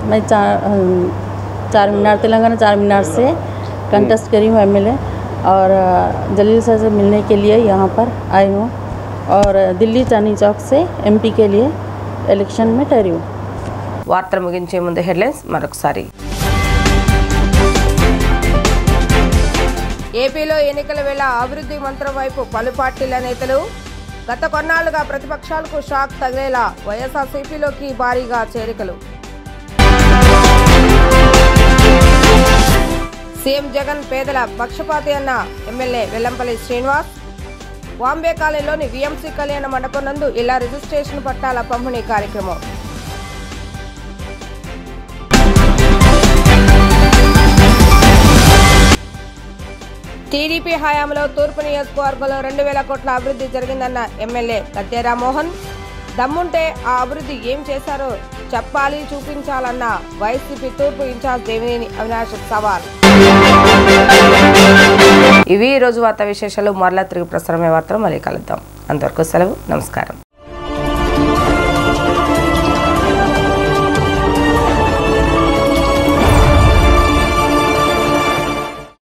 मैं चार मीनार, तेलंगाना चार मीनार से कंटेस्ट करी हूँ एमएलए, और जलील सर से मिलने के लिए यहाँ पर आई हूँ, और दिल्ली चांदनी चौक से एमपी के लिए ఎలక్షన్ में ठहरी हूँ. వార్తలు ముగించే ముందు హెడ్లైన్స్ మరొకసారి. ఏపీలో ఎన్నికల వేళ అభివృద్ధి మంత్రం వైపు పలు పార్టీల నేతలు. గత కొన్నాళ్లుగా ప్రతిపక్షాలకు షాక్ తగిలేలా వైఎస్ఆర్సీపీలోకి భారీగా చేరికలు. సీఎం జగన్ పేదల పక్షపాతి అన్న ఎమ్మెల్యే వెల్లంపల్లి శ్రీనివాస్. వాంబే కాలనీలోని వీఎంసీ కళ్యాణ మండపం నందు ఇలా రిజిస్ట్రేషన్ పట్టాల పంపిణీ కార్యక్రమం. టీడీపీ హయాంలో తూర్పు నియోజకవర్గంలో 2000 కోట్ల అభివృద్ధి జరిగిందన్న ఎమ్మెల్యే గద్దె రామ్మోహన్. దమ్ముంటే ఆ అభివృద్ధి ఏం చేశారో చెప్పాలి, చూపించాలన్న వైసీపీ తూర్పు ఇన్ఛార్జ్ దేవినేని అవినాష్ సవాల్. ఇవి ఈరోజు వార్తా విశేషాలు. మరలా తిరిగి ప్రసారమే వార్తలు మళ్ళీ కలుద్దాం. అంతవరకు సెలవు. నమస్కారం.